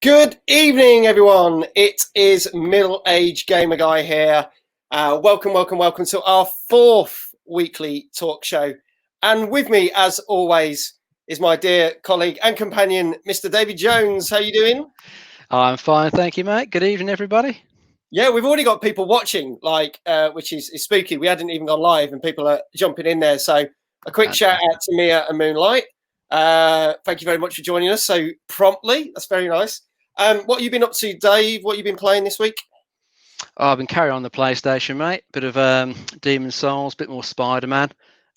Good evening, everyone. It is Middle-Aged Gamer Guy here. Welcome to our fourth weekly talk show. And with me, as always, is my dear colleague and companion, Mr. David Jones. How you doing? I'm fine, thank you, mate. Good evening, everybody. Yeah, we've already got people watching, which is spooky. We hadn't even gone live, and people are jumping in there. So a quick shout out to Mia and Moonlight. Thank you very much for joining us so promptly. That's very nice. What have you been up to, Dave? What have you been playing this week? I've been carrying on the PlayStation, mate. Bit of Demon's Souls, bit more Spider-Man.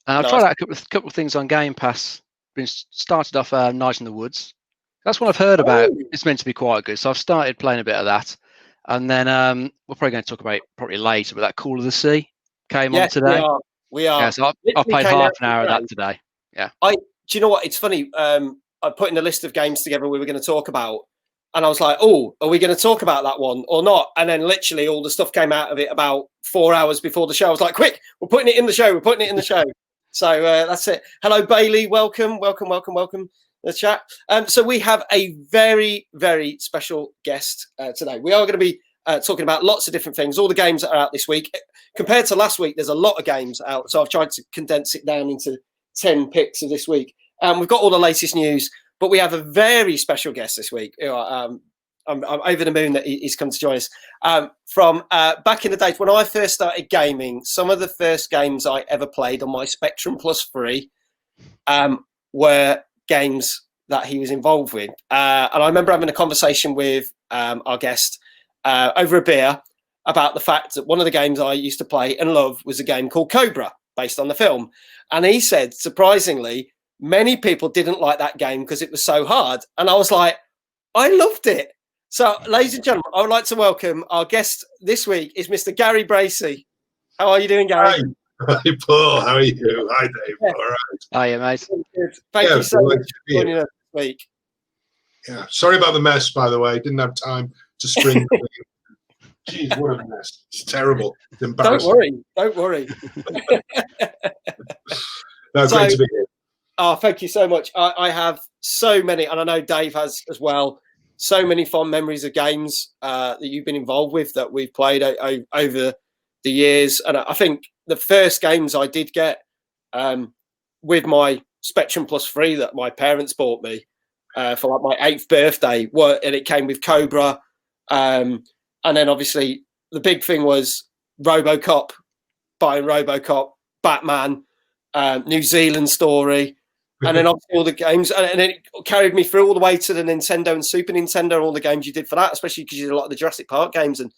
I've Nice. tried out a couple of things on Game Pass. Been started off Night in the Woods. That's what I've heard about. It's meant to be quite good, so I've started playing a bit of that. And then we're probably going to talk about it probably later, but that Call of the Sea came on today. We are. Yeah, so I played half an hour of that today. Yeah. Do you know what? It's funny. I put in a list of games together we were going to talk about, and I was like, "Oh, are we going to talk about that one or not?" And then literally all the stuff came out of it about 4 hours before the show. I was like, "Quick, we're putting it in the show. We're putting it in the show." So that's it. Hello, Bailey. Welcome to the chat. So we have a very, very special guest today. We are going to be talking about lots of different things, all the games that are out this week. Compared to last week, there's a lot of games out, so I've tried to condense it down into 10 picks of this week. We've got all the latest news, but we have a very special guest this week. I'm over the moon that he's come to join us. From back in the days when I first started gaming, some of the first games I ever played on my Spectrum Plus 3 were games that he was involved with. And I remember having a conversation with our guest over a beer about the fact that one of the games I used to play and love was a game called Cobra, based on the film. And he said, surprisingly, many people didn't like that game because it was so hard. And I was like, I loved it. So, ladies and gentlemen, I would like to welcome our guest this week is Mr. Gary Bracey. How are you doing, Gary? Hi, Paul. How are you? Hi, Dave. Yeah. All right. Hiya, mate. Good. Thank you so much for joining us this week. Yeah. Sorry about the mess, by the way. Didn't have time to spring clean. Jeez, what a mess. It's terrible. It's embarrassing. Don't worry. No, great to be here. Oh, thank you so much. I have so many, and I know Dave has as well, so many fond memories of games that you've been involved with that we've played over the years. And I think the first games I did get with my Spectrum Plus 3 that my parents bought me for like my 8th birthday, and it came with Cobra. And then obviously the big thing was RoboCop, buying RoboCop, Batman, New Zealand Story, and then obviously all the games. And then it carried me through all the way to the Nintendo and Super Nintendo, all the games you did for that, especially because you did a lot of the Jurassic Park games and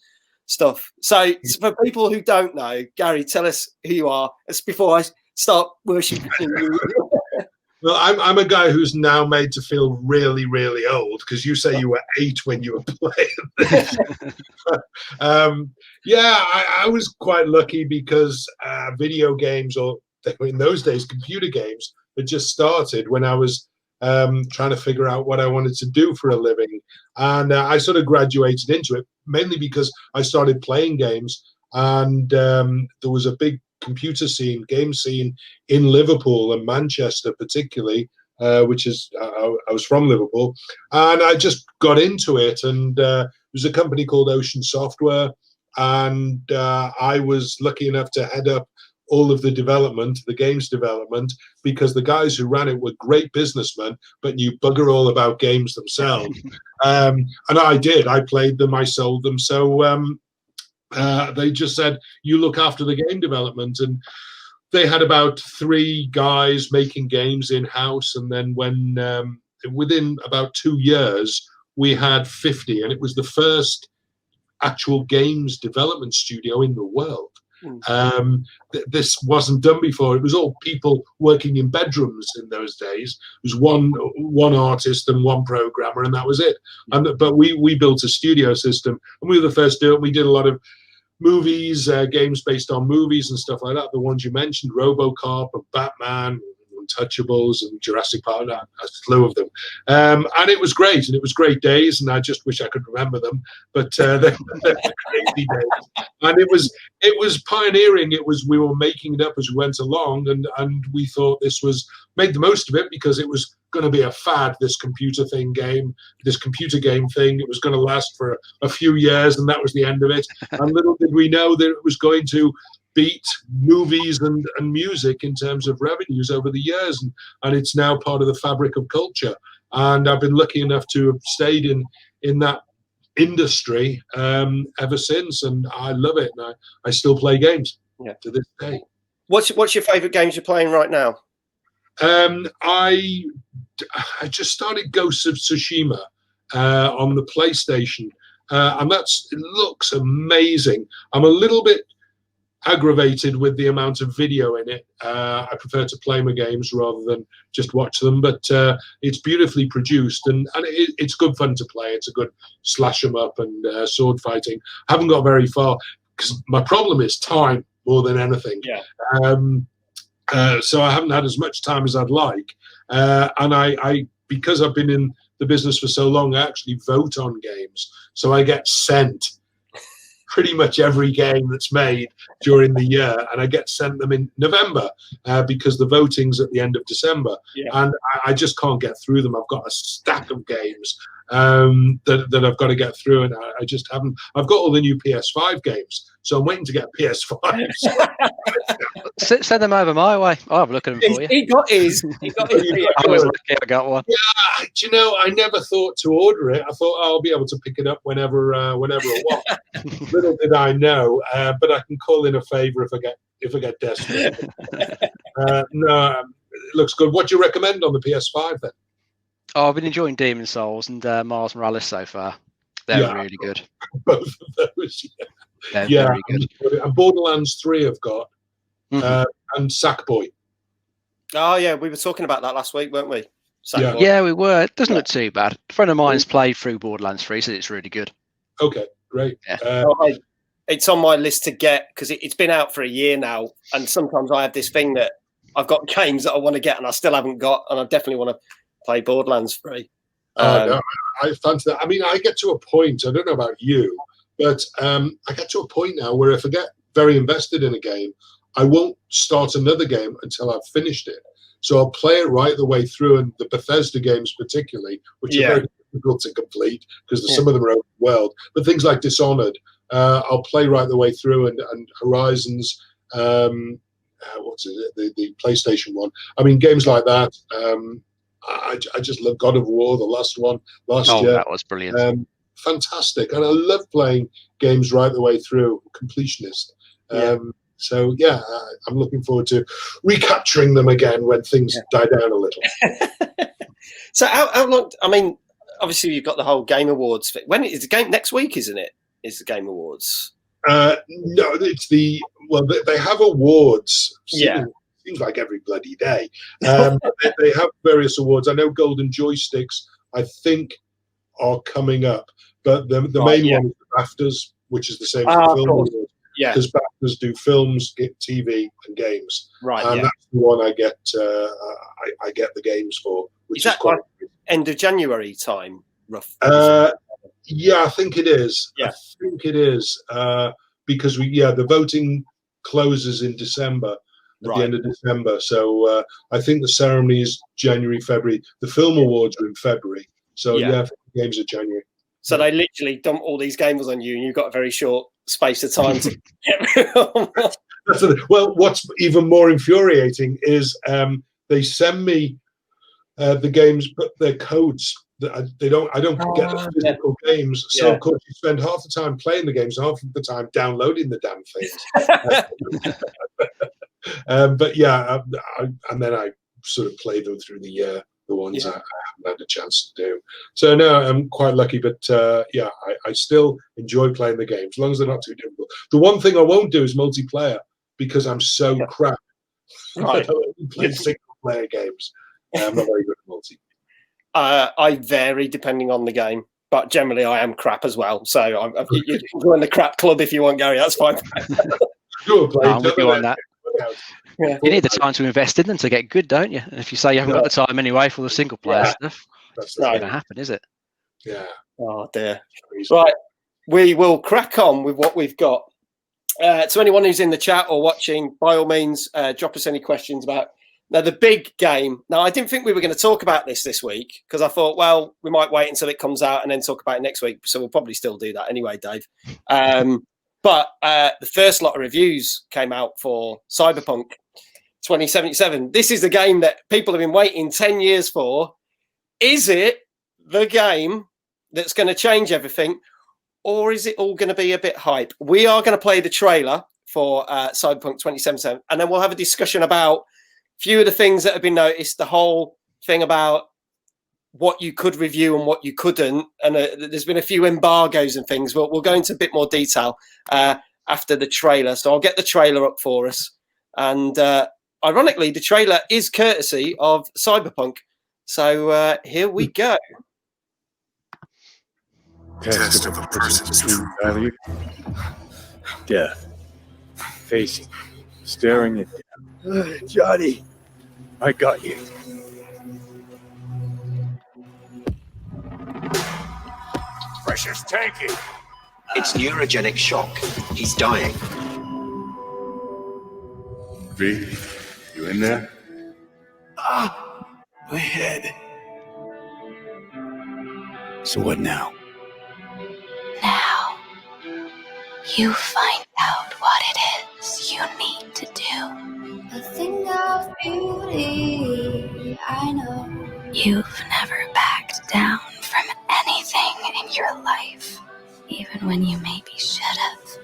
stuff. So for people who don't know, Gary, tell us who you are. It's before I start worshipping you. Well, I'm a guy who's now made to feel really, really old because you say you were 8 when you were playing. I was quite lucky because video games, or in those days, computer games, had just started when I was trying to figure out what I wanted to do for a living. And I sort of graduated into it, mainly because I started playing games. And there was a big computer scene, game scene in Liverpool and Manchester particularly, which is, I was from Liverpool, and I just got into it. And there was a company called Ocean Software, and I was lucky enough to head up all of the development, the games development, because the guys who ran it were great businessmen, but knew bugger all about games themselves. And I did. I played them, I sold them. So they just said, you look after the game development. And they had about 3 guys making games in-house. And then when within about 2 years, we had 50. And it was the first actual games development studio in the world. This wasn't done before. It was all people working in bedrooms in those days. It was one artist and one programmer, and that was it. But we built a studio system, and we were the first to do it. We did a lot of movies, games based on movies and stuff like that. The ones you mentioned, RoboCop and Batman, and Untouchables and Jurassic Park, a slew of them. And it was great, and it was great days, and I just wish I could remember them, but they're crazy days. And it was pioneering. We were making it up as we went along, and we thought this was made the most of it because it was going to be a fad, this computer game thing. It was going to last for a few years, and that was the end of it. And little did we know that it was going to beat movies and music in terms of revenues over the years, and it's now part of the fabric of culture. And I've been lucky enough to have stayed in that industry ever since, and I love it. And I still play games to this day. What's your favorite games you're playing right now? I just started Ghost of Tsushima on the PlayStation, and it looks amazing. I'm a little bit aggravated with the amount of video in it. I prefer to play my games rather than just watch them, but it's beautifully produced, and it's good fun to play. It's a good slash 'em up and sword fighting. I haven't got very far because my problem is time more than anything. So I haven't had as much time as I'd like, and I because I've been in the business for so long, I actually vote on games, so I get sent pretty much every game that's made during the year, and I get sent them in November because the voting's at the end of December, and I just can't get through them. I've got a stack of games that I've got to get through, and I just haven't. I've got all the new PS5 games, so I'm waiting to get PS5. Send them over my way. I'll have a look at them for you. He got his. I was lucky I got one. Yeah, do you know, I never thought to order it. I thought I'll be able to pick it up whenever I want. Little did I know, but I can call in a favour if I get desperate. No, it looks good. What do you recommend on the PS5 then? Oh, I've been enjoying Demon's Souls and Miles Morales so far. They're really good. Both of those. They're very good. And Borderlands 3 I've got, and Sackboy. Oh yeah, we were talking about that last week, weren't we? Yeah, we were. It doesn't look too bad. A friend of mine's played through Borderlands 3, so it's really good. Okay, great. Yeah. It's on my list to get because it's been out for a year now, and sometimes I have this thing that I've got games that I want to get and I still haven't got, and I definitely want to play Borderlands 3. No, I fancy that. I mean, I get to a point, I don't know about you, but I get to a point now where if I get very invested in a game, I won't start another game until I've finished it. So I'll play it right the way through, and the Bethesda games particularly, which are very difficult to complete because some of them are open world. But things like Dishonored, I'll play right the way through, and Horizons, what's it, the PlayStation one. I mean, games like that. I just love God of War, the last one last year. Oh, that was brilliant. Fantastic. And I love playing games right the way through, completionist. So, I'm looking forward to recapturing them again when things die down a little. So how long, I mean, obviously you've got the whole Game Awards. When is the game? Next week, isn't it? Is the Game Awards? No, it's they have awards. Seems like every bloody day. They have various awards. I know Golden Joysticks, I think, are coming up. But the main one is the BAFTAs, which is the same as the film awards. Yeah, because BAFTAs do films, TV, and games. Right. And that's the one I get. I get the games for. Which is quite end of January time, rough. Yeah, I think it is. Yeah. I think it is because the voting closes in December. At the end of December, so I think the ceremony is January, February. The film awards are in February, so the games are January. So they literally dump all these games on you, and you've got a very short space of time to get rid of them. Well, what's even more infuriating is they send me the games, but their codes. I don't get the physical games, so of course you spend half the time playing the games, half of the time downloading the damn things. But and then I sort of play them through the year, the ones I haven't had a chance to do. So no, I'm quite lucky, but I still enjoy playing the games as long as they're not too difficult. The one thing I won't do is multiplayer because I'm so crap. Right. I don't play single player games. I'm not very good at multi. I vary depending on the game, but generally I am crap as well. So you can join the crap club if you want, Gary. That's fine. Sure, I'm with you on that. Yeah. You need the time to invest in them to get good, don't you? And if you say you haven't got the time anyway for the single player stuff, That's it's not right. going to happen, is it? Yeah. Oh dear. Right, we will crack on with what we've got. To anyone who's in the chat or watching, by all means, drop us any questions about now the big game. Now, I didn't think we were going to talk about this week because I thought, well, we might wait until it comes out and then talk about it next week. So we'll probably still do that anyway, Dave. But the first lot of reviews came out for Cyberpunk 2077. This is the game that people have been waiting 10 years for. Is it the game that's going to change everything? Or is it all going to be a bit hype? We are going to play the trailer for Cyberpunk 2077, and then we'll have a discussion about a few of the things that have been noticed, the whole thing about what you could review and what you couldn't. And there's been a few embargoes and things. We'll go into a bit more detail after the trailer. So I'll get the trailer up for us. And ironically, the trailer is courtesy of Cyberpunk. So here we go. Test of a person's true value. Death. Facing. Staring at death. Johnny, I got you. Pressure's tanking. It's neurogenic shock. He's dying. V, you in there? My head. So what now? Now, you find out what it is you need to do. A thing of beauty, I know. You've never backed down from anything in your life, even when you maybe should have.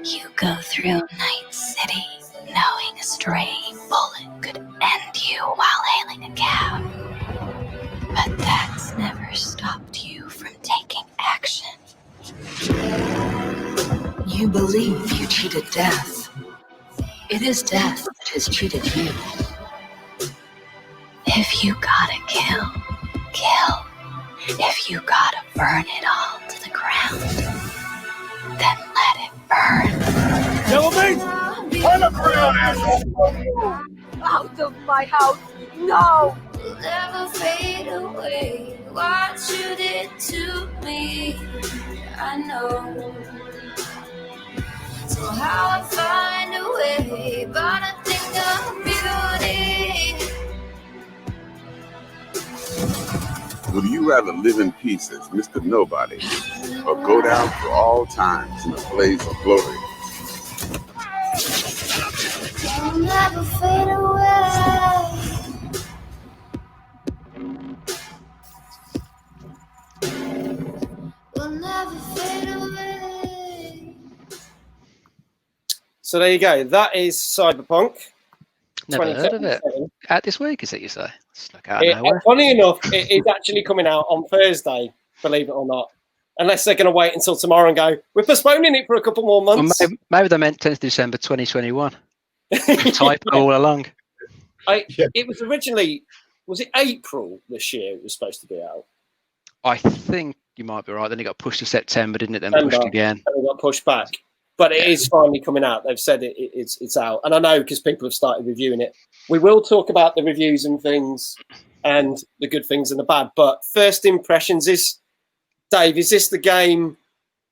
You go through Night City knowing a stray bullet could end you while hailing a cab. But that's never stopped you from taking action. You believe you cheated death. It is death that has cheated you. If you gotta kill, kill. If you gotta burn it all to the ground, then let it burn. Gentlemen, I'm a ground asshole. Out of my house! No! Will never fade away. What you did to me, I know. So how I find a way, but I think of beauty. Would you rather live in peace as Mr. Nobody or go down for all times in a blaze of glory? Will never fade away. Will never fade away. So there you go. That is Cyberpunk. Never heard of it. 2077. Out this week, is it, you say? Snuck out of nowhere. Funny enough, it is actually coming out on Thursday, believe it or not. Unless they're going to wait until tomorrow and go, we're postponing it for a couple more Well, months. maybe they meant 10th December 2021. Typo all along. It was originally, was it April this year it was supposed to be out? I think you might be right. Then it got pushed to September, didn't it? Then pushed again. And it got pushed back. But it is finally coming out. They've said it's out. And I know because people have started reviewing it. We will talk about the reviews and things and the good things and the bad. But first impressions is, Dave, is this the game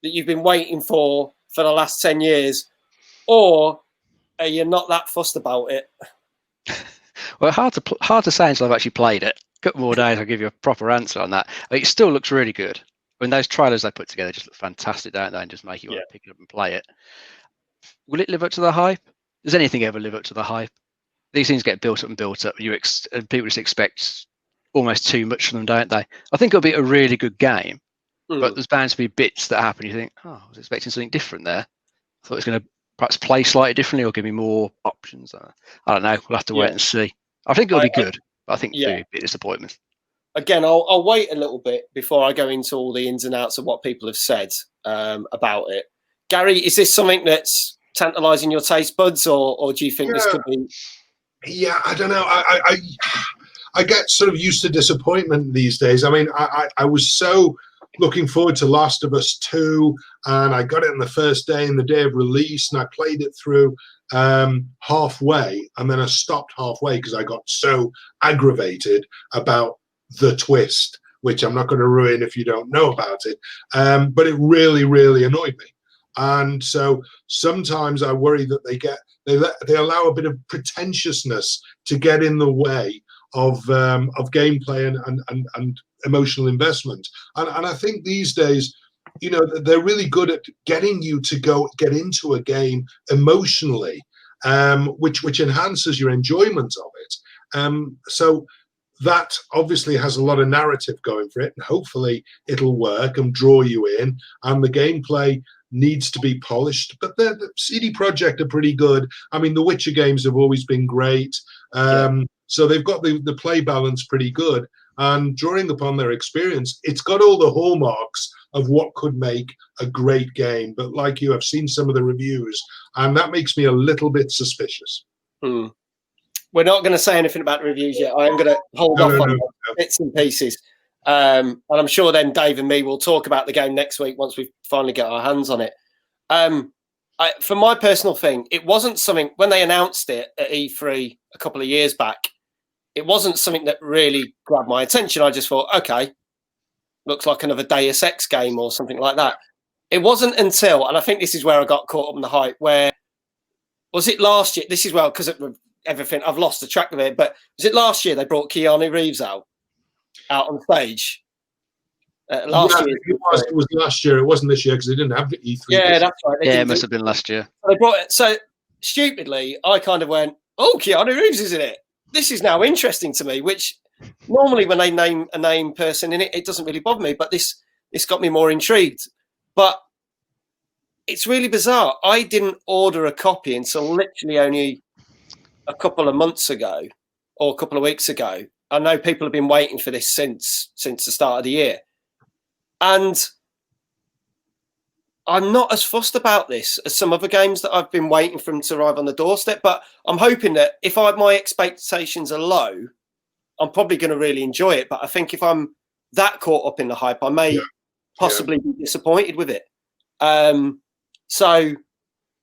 that you've been waiting for the last 10 years? Or are you not that fussed about it? Well, hard to say until I've actually played it. A couple more days, I'll give you a proper answer on that. It still looks really good. I mean, those trailers they put together just look fantastic, don't they? And just make you want to pick it up and play it. Will it live up to the hype? Does anything ever live up to the hype? These things get built up and built up. And people just expect almost too much from them, don't they? I think it'll be a really good game, but there's bound to be bits that happen. You think, oh, I was expecting something different there. I thought it was going to perhaps play slightly differently or give me more options. I don't know. We'll have to wait and see. I think it'll be good, but I think it'll be a bit disappointment. Again, I'll wait a little bit before I go into all the ins and outs of what people have said about it. Gary, is this something that's tantalising your taste buds, or do you think this could be? Yeah, I don't know. I get sort of used to disappointment these days. I mean, I was so looking forward to Last of Us 2, and I got it on the first day, in the day of release, and I played it through halfway, and then I stopped halfway because I got so aggravated about the twist, which I'm not going to ruin if you don't know about it. But it really, really annoyed me. And so sometimes I worry that they allow a bit of pretentiousness to get in the way of gameplay and emotional investment. And I think these days, you know, they're really good at getting you to get into a game emotionally, which enhances your enjoyment of it. So that obviously has a lot of narrative going for it, and hopefully it'll work and draw you in. And the gameplay needs to be polished, but the CD Projekt are pretty good. I mean, the Witcher games have always been great. So they've got the play balance pretty good. And drawing upon their experience, it's got all the hallmarks of what could make a great game. But like you, I've seen some of the reviews, and that makes me a little bit suspicious. We're not going to say anything about the reviews yet. I am going to hold off on bits and pieces. And I'm sure then Dave and me will talk about the game next week once we finally get our hands on it. For my personal thing, it wasn't something, when they announced it at E3 a couple of years back, it wasn't something that really grabbed my attention. I just thought, okay, looks like another Deus Ex game or something like that. It wasn't until, and I think this is where I got caught up in the hype, where, was it last year? This is, well, because of everything, I've lost the track of it, but was it last year they brought Keanu Reeves out on stage? Last year. It was last year. It wasn't this year because they didn't have the E3. Yeah, that's right. It must have been last year. They brought it. So stupidly, I kind of went, "Oh, Keanu Reeves is in it. This is now interesting to me." Which normally, when they name a name person in it, it doesn't really bother me. But this got me more intrigued. But it's really bizarre. I didn't order a copy until literally only a couple of months ago or a couple of weeks ago. I know people have been waiting for this since the start of the year. And I'm not as fussed about this as some other games that I've been waiting for them to arrive on the doorstep. But I'm hoping that if my expectations are low, I'm probably going to really enjoy it. But I think if I'm that caught up in the hype, I may possibly be disappointed with it. So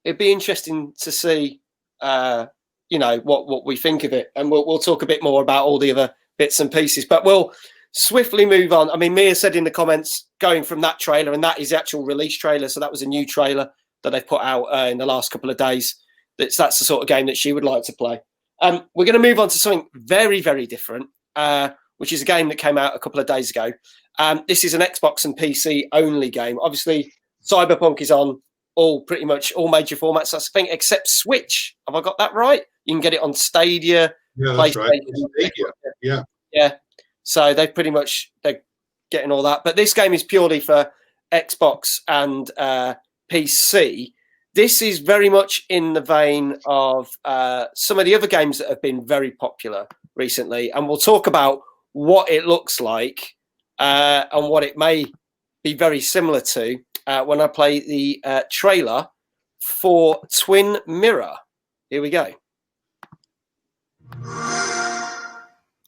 it'd be interesting to see, what we think of it. And we'll talk a bit more about all the other bits and pieces. But we'll swiftly move on. I mean, Mia said in the comments, going from that trailer, and that is the actual release trailer. So that was a new trailer that they've put out in the last couple of days. That's the sort of game that she would like to play. We're going to move on to something very, very different, which is a game that came out a couple of days ago. This is an Xbox and PC only game. Obviously, Cyberpunk is on pretty much all major formats, I think, except Switch. Have I got that right? You can get it on Stadia. Yeah, that's right. Stadia. Yeah. So they're getting all that. But this game is purely for Xbox and PC. This is very much in the vein of some of the other games that have been very popular recently. And we'll talk about what it looks like and what it may be very similar to when I play the trailer for Twin Mirror. Here we go.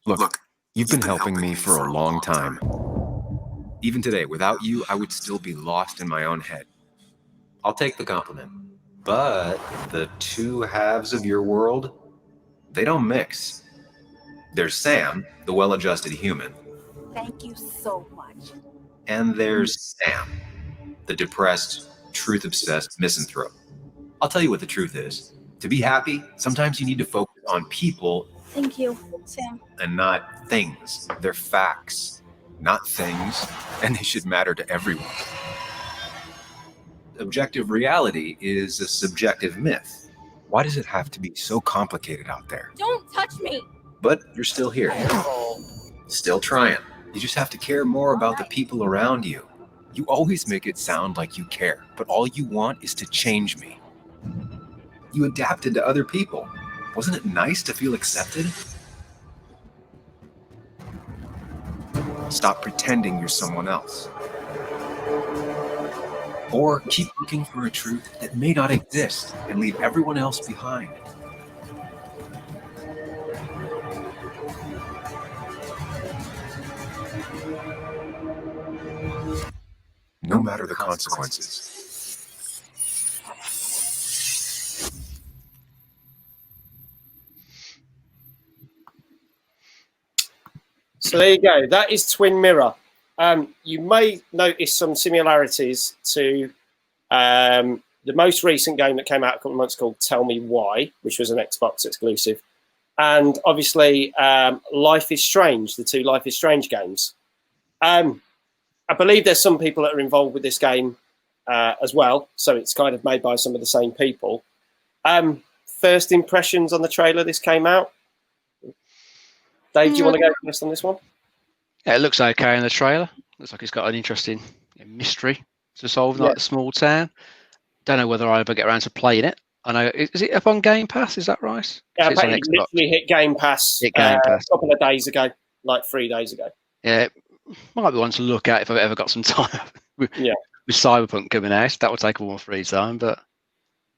Look, you've been helping me for a long time. Even today, without you, I would still be lost in my own head. I'll take the compliment. But the two halves of your world, they don't mix. There's Sam, the well-adjusted human. Thank you so much. And there's Sam, the depressed, truth-obsessed misanthrope. I'll tell you what the truth is. To be happy, sometimes you need to focus on people. Thank you, Sam. And not things. They're facts, not things, and they should matter to everyone. Objective reality is a subjective myth. Why does it have to be so complicated out there? Don't touch me! But you're still here. Still trying. You just have to care more about the people around you. You always make it sound like you care, but all you want is to change me. You adapted to other people. Wasn't it nice to feel accepted? Stop pretending you're someone else. Or keep looking for a truth that may not exist and leave everyone else behind. no matter the consequences. So there you go. That is Twin Mirror. You may notice some similarities to the most recent game that came out a couple of months called Tell Me Why, which was an Xbox exclusive. And obviously, Life is Strange, the two Life is Strange games. I believe there's some people that are involved with this game as well. So it's kind of made by some of the same people. First impressions on the trailer this came out? Dave, do you want to go first on this one? Yeah, it looks okay in the trailer. Looks like it's got an interesting mystery to solve, like the small town. Don't know whether I ever get around to playing it. I know, is it up on Game Pass? Is that right? Yeah, it literally hit Game Pass, a couple of days ago, like 3 days ago. Yeah, it might be one to look at if I've ever got some time. With Cyberpunk coming out, that would take all my free time, but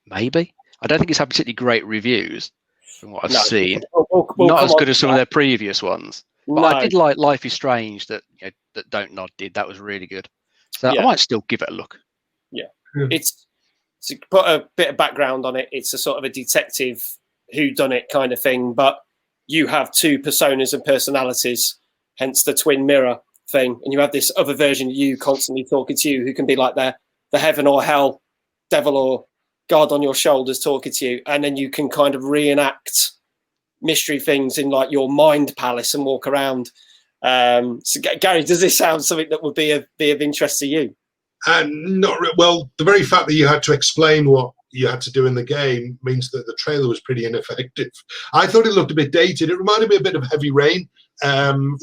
maybe. I don't think it's had particularly great reviews from what I've seen. We'll not as good as some of their previous ones. But No. I did like Life is Strange that that Don't Nod did. That was really good. So I might still give it a look. Yeah. It's to put a bit of background on it, it's a sort of a detective whodunit kind of thing, but you have two personas and personalities, hence the twin mirror thing. And you have this other version of you constantly talking to you who can be like the heaven or hell, devil or God on your shoulders talking to you. And then you can kind of reenact mystery things in like your mind palace and walk around. So Gary, does this sound something that would be of interest to you? Well, the very fact that you had to explain what you had to do in the game means that the trailer was pretty ineffective. I thought it looked a bit dated. It reminded me a bit of Heavy Rain from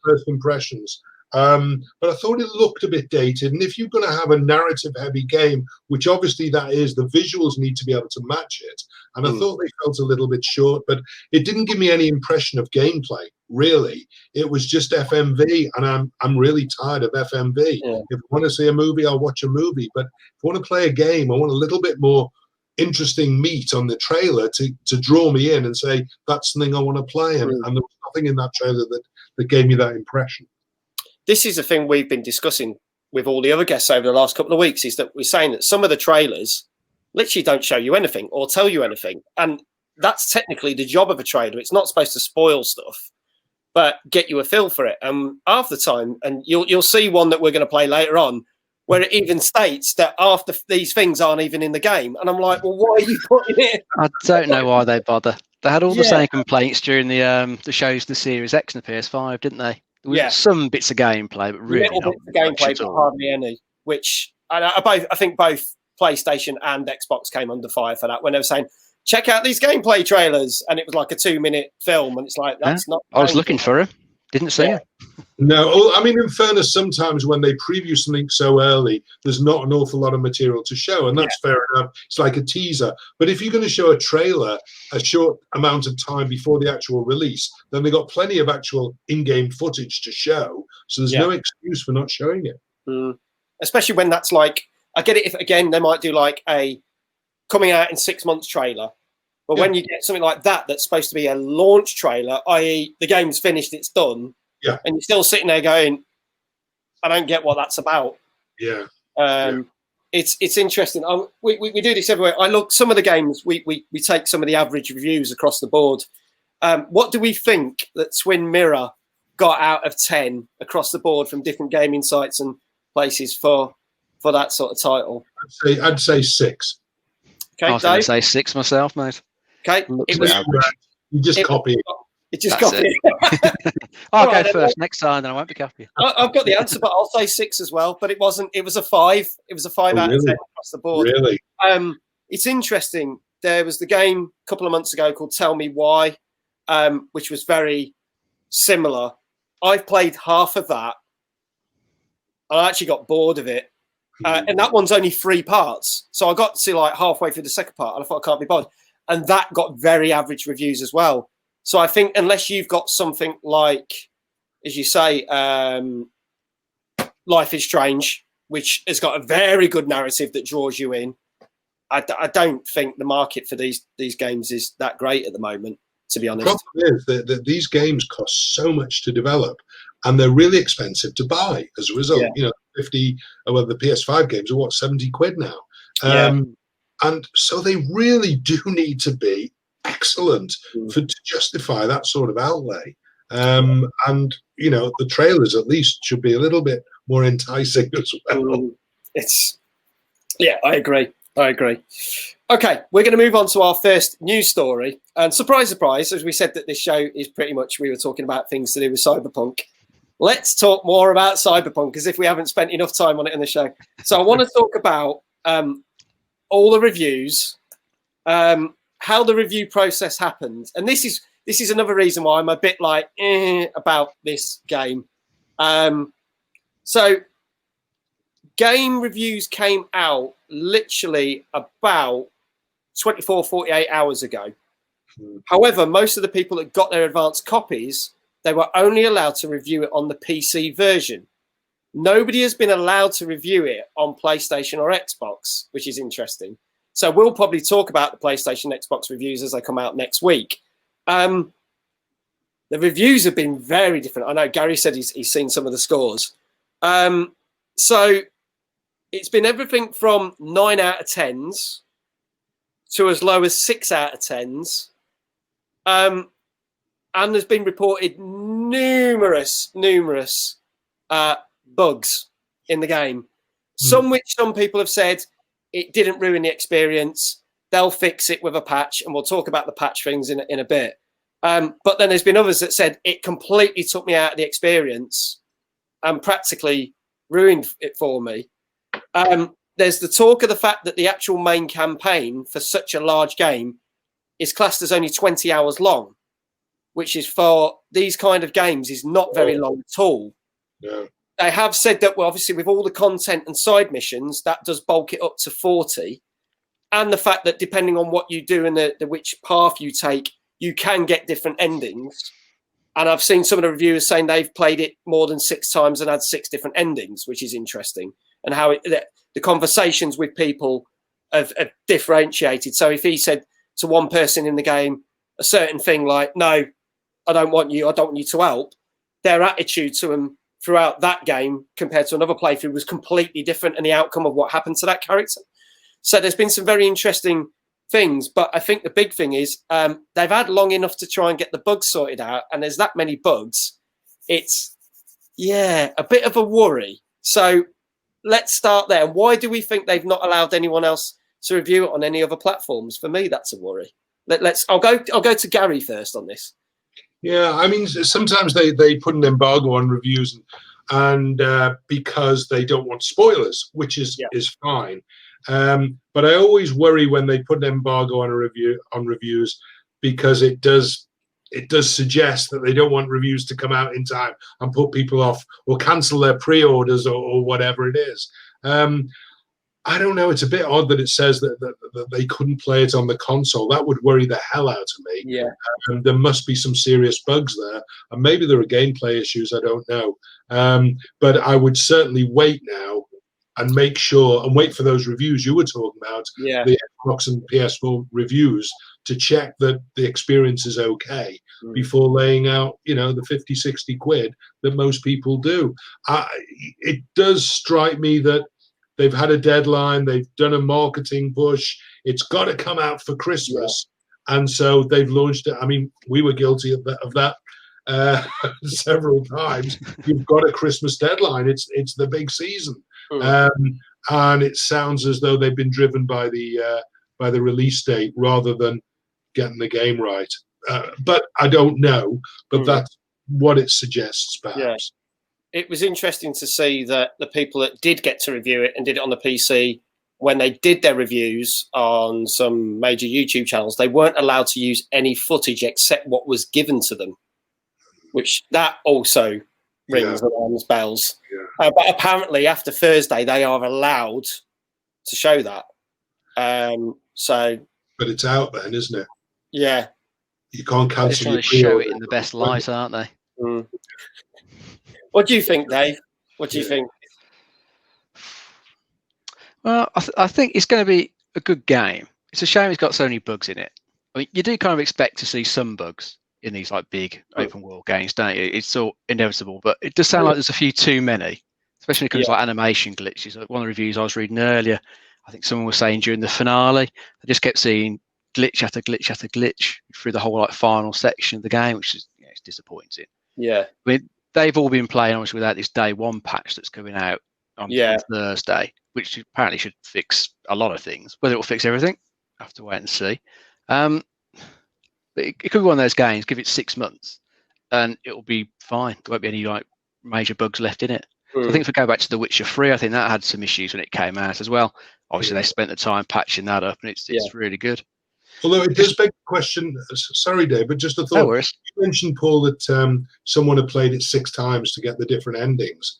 first impressions. But I thought it looked a bit dated. And if you're going to have a narrative-heavy game, which obviously that is, the visuals need to be able to match it. And I thought they felt a little bit short, but it didn't give me any impression of gameplay, really. It was just FMV, and I'm really tired of FMV. Yeah. If I want to see a movie, I'll watch a movie. But if I want to play a game, I want a little bit more interesting meat on the trailer to draw me in and say, that's something I want to play. And there was nothing in that trailer that gave me that impression. This is a thing we've been discussing with all the other guests over the last couple of weeks, is that we're saying that some of the trailers literally don't show you anything or tell you anything. And that's technically the job of a trailer. It's not supposed to spoil stuff, but get you a feel for it. Half the time, and you'll see one that we're going to play later on, where it even states that after these things aren't even in the game. And I'm like, well, why are you putting it? I don't know why they bother. They had all the same complaints during the shows, the Series X and the PS5, didn't they? There was some bits of gameplay, but really little bits of gameplay, but hardly any. Which I think both PlayStation and Xbox came under fire for that when they were saying, check out these gameplay trailers, and it was like a 2-minute film, and it's like, that's not. I was looking for him, didn't see him. No, I mean, in fairness, sometimes when they preview something so early, there's not an awful lot of material to show, and that's fair enough. It's like a teaser. But if you're going to show a trailer a short amount of time before the actual release, then they've got plenty of actual in-game footage to show, so there's no excuse for not showing it. Especially when that's like, I get it if, again, they might do like a coming out in 6 months trailer. But when you get something like that, that's supposed to be a launch trailer, i.e. the game's finished, it's done, and you're still sitting there going, I don't get what that's about. It's interesting. We do this everywhere. I look, some of the games, we take some of the average reviews across the board. What do we think that Twin Mirror got out of 10 across the board from different gaming sites and places for that sort of title? I'd say 6. Okay, I was going to say 6 myself, mate. Okay, you just copy it. You just copy it. I'll go first next time, then I won't be copying. I've got the answer, but I'll say 6 as well. But it wasn't. It was a 5. It was a 5 out of 10 across the board. Really? It's interesting. There was the game a couple of months ago called Tell Me Why, which was very similar. I've played half of that. I actually got bored of it. And that one's only 3 parts. So I got to like halfway through the second part and I thought I can't be bothered. And that got very average reviews as well. So I think unless you've got something like, as you say, Life is Strange, which has got a very good narrative that draws you in, I don't think the market for these games is that great at the moment, to be honest. The problem is that these games cost so much to develop and they're really expensive to buy as a result. You know, 50. Well, the PS5 games are what, 70 quid now. And so they really do need to be excellent to justify that sort of outlay. And you know, the trailers at least should be a little bit more enticing as well. I agree. Okay, we're going to move on to our first news story. And surprise, surprise, as we said that this show is pretty much, we were talking about things to do with Cyberpunk. Let's talk more about Cyberpunk, as if we haven't spent enough time on it in the show. So I want to talk about all the reviews, how the review process happened. And this is another reason why I'm a bit like about this game. So game reviews came out literally about 24, 48 hours ago. However, most of the people that got their advanced copies, they were only allowed to review it on the PC version. Nobody has been allowed to review it on PlayStation or Xbox, which is interesting. So we'll probably talk about the PlayStation, Xbox reviews as they come out next week. The reviews have been very different. I know Gary said he's seen some of the scores. So it's been everything from 9 out of 10s to as low as 6 out of 10s. And there's been reported numerous bugs in the game. Some which some people have said it didn't ruin the experience. They'll fix it with a patch, and we'll talk about the patch things in a bit. But then there's been others that said it completely took me out of the experience and practically ruined it for me. There's the talk of the fact that the actual main campaign for such a large game is classed as only 20 hours long, which is for these kind of games is not very long at all. Yeah. They have said that, well, obviously with all the content and side missions, that does bulk it up to 40. And the fact that depending on what you do and the which path you take, you can get different endings. And I've seen some of the reviewers saying they've played it more than 6 times and had 6 different endings, which is interesting. And how the conversations with people have differentiated. So if he said to one person in the game a certain thing like, no, I don't want you to help, their attitude to him throughout that game compared to another playthrough was completely different, and the outcome of what happened to that character. So there's been some very interesting things, but I think the big thing is they've had long enough to try and get the bugs sorted out, and there's that many bugs. It's, a bit of a worry. So let's start there. Why do we think they've not allowed anyone else to review it on any other platforms? For me, that's a worry. I'll go to Gary first on this. Yeah, I mean, sometimes they put an embargo on reviews, and because they don't want spoilers, which is fine. But I always worry when they put an embargo on reviews, because it does suggest that they don't want reviews to come out in time and put people off or cancel their pre-orders or whatever it is. I don't know. It's a bit odd that it says that they couldn't play it on the console. That would worry the hell out of me. Yeah. There must be some serious bugs there, and maybe there are gameplay issues. I don't know. But I would certainly wait now and make sure and wait for those reviews you were talking about, the Xbox and PS4 reviews, to check that the experience is okay before laying out, the 50, 60 quid that most people do. It does strike me that they've had a deadline. They've done a marketing push. It's got to come out for Christmas. Yeah. And so they've launched it. I mean, we were guilty of that several times. You've got a Christmas deadline. It's the big season. And it sounds as though they've been driven by the release date rather than getting the game right. But I don't know. But that's what it suggests, perhaps. Yeah. It was interesting to see that the people that did get to review it and did it on the PC, when they did their reviews on some major YouTube channels, they weren't allowed to use any footage except what was given to them, which that also rings alarms bells. Yeah. But apparently after Thursday, they are allowed to show that. But it's out then, isn't it? Yeah. You can't cancel. They're trying to show it in the best light, aren't they? What do you think, Dave? What do you think? Well, I think it's going to be a good game. It's a shame it's got so many bugs in it. I mean, you do kind of expect to see some bugs in these like big open world games, don't you? It's all inevitable, but it does sound like there's a few too many. especially when it comes to like animation glitches. Like one of the reviews I was reading earlier, I think someone was saying during the finale, they just kept seeing glitch after glitch after glitch through the whole like final section of the game, which is it's disappointing. Yeah, I mean, they've all been playing obviously without this day one patch that's coming out on Thursday, which apparently should fix a lot of things. Whether it will fix everything, I have to wait and see. But it could be one of those games. Give it 6 months, and it will be fine. There won't be any like major bugs left in it. So I think if we go back to The Witcher 3, I think that had some issues when it came out as well. Obviously, they spent the time patching that up, and it's really good. Although it does beg the question, sorry, Dave, but just a thought. No worries. You mentioned, Paul, that someone had played it 6 times to get the different endings.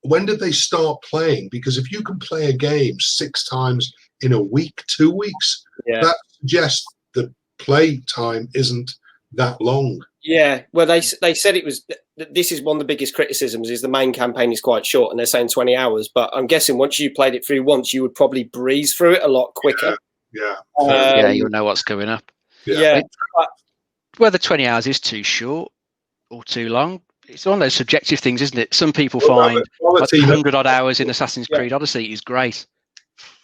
When did they start playing? Because if you can play a game 6 times in a week, 2 weeks, that suggests the play time isn't that long. Yeah, well, they said it was. This is one of the biggest criticisms: is the main campaign is quite short, and they're saying 20 hours. But I'm guessing once you played it through once, you would probably breeze through it a lot quicker. Yeah, you'll know what's coming up. Yeah, whether 20 hours is too short or too long, it's one of those subjective things, isn't it? Some people find like 100 odd hours in Assassin's Creed Odyssey is great.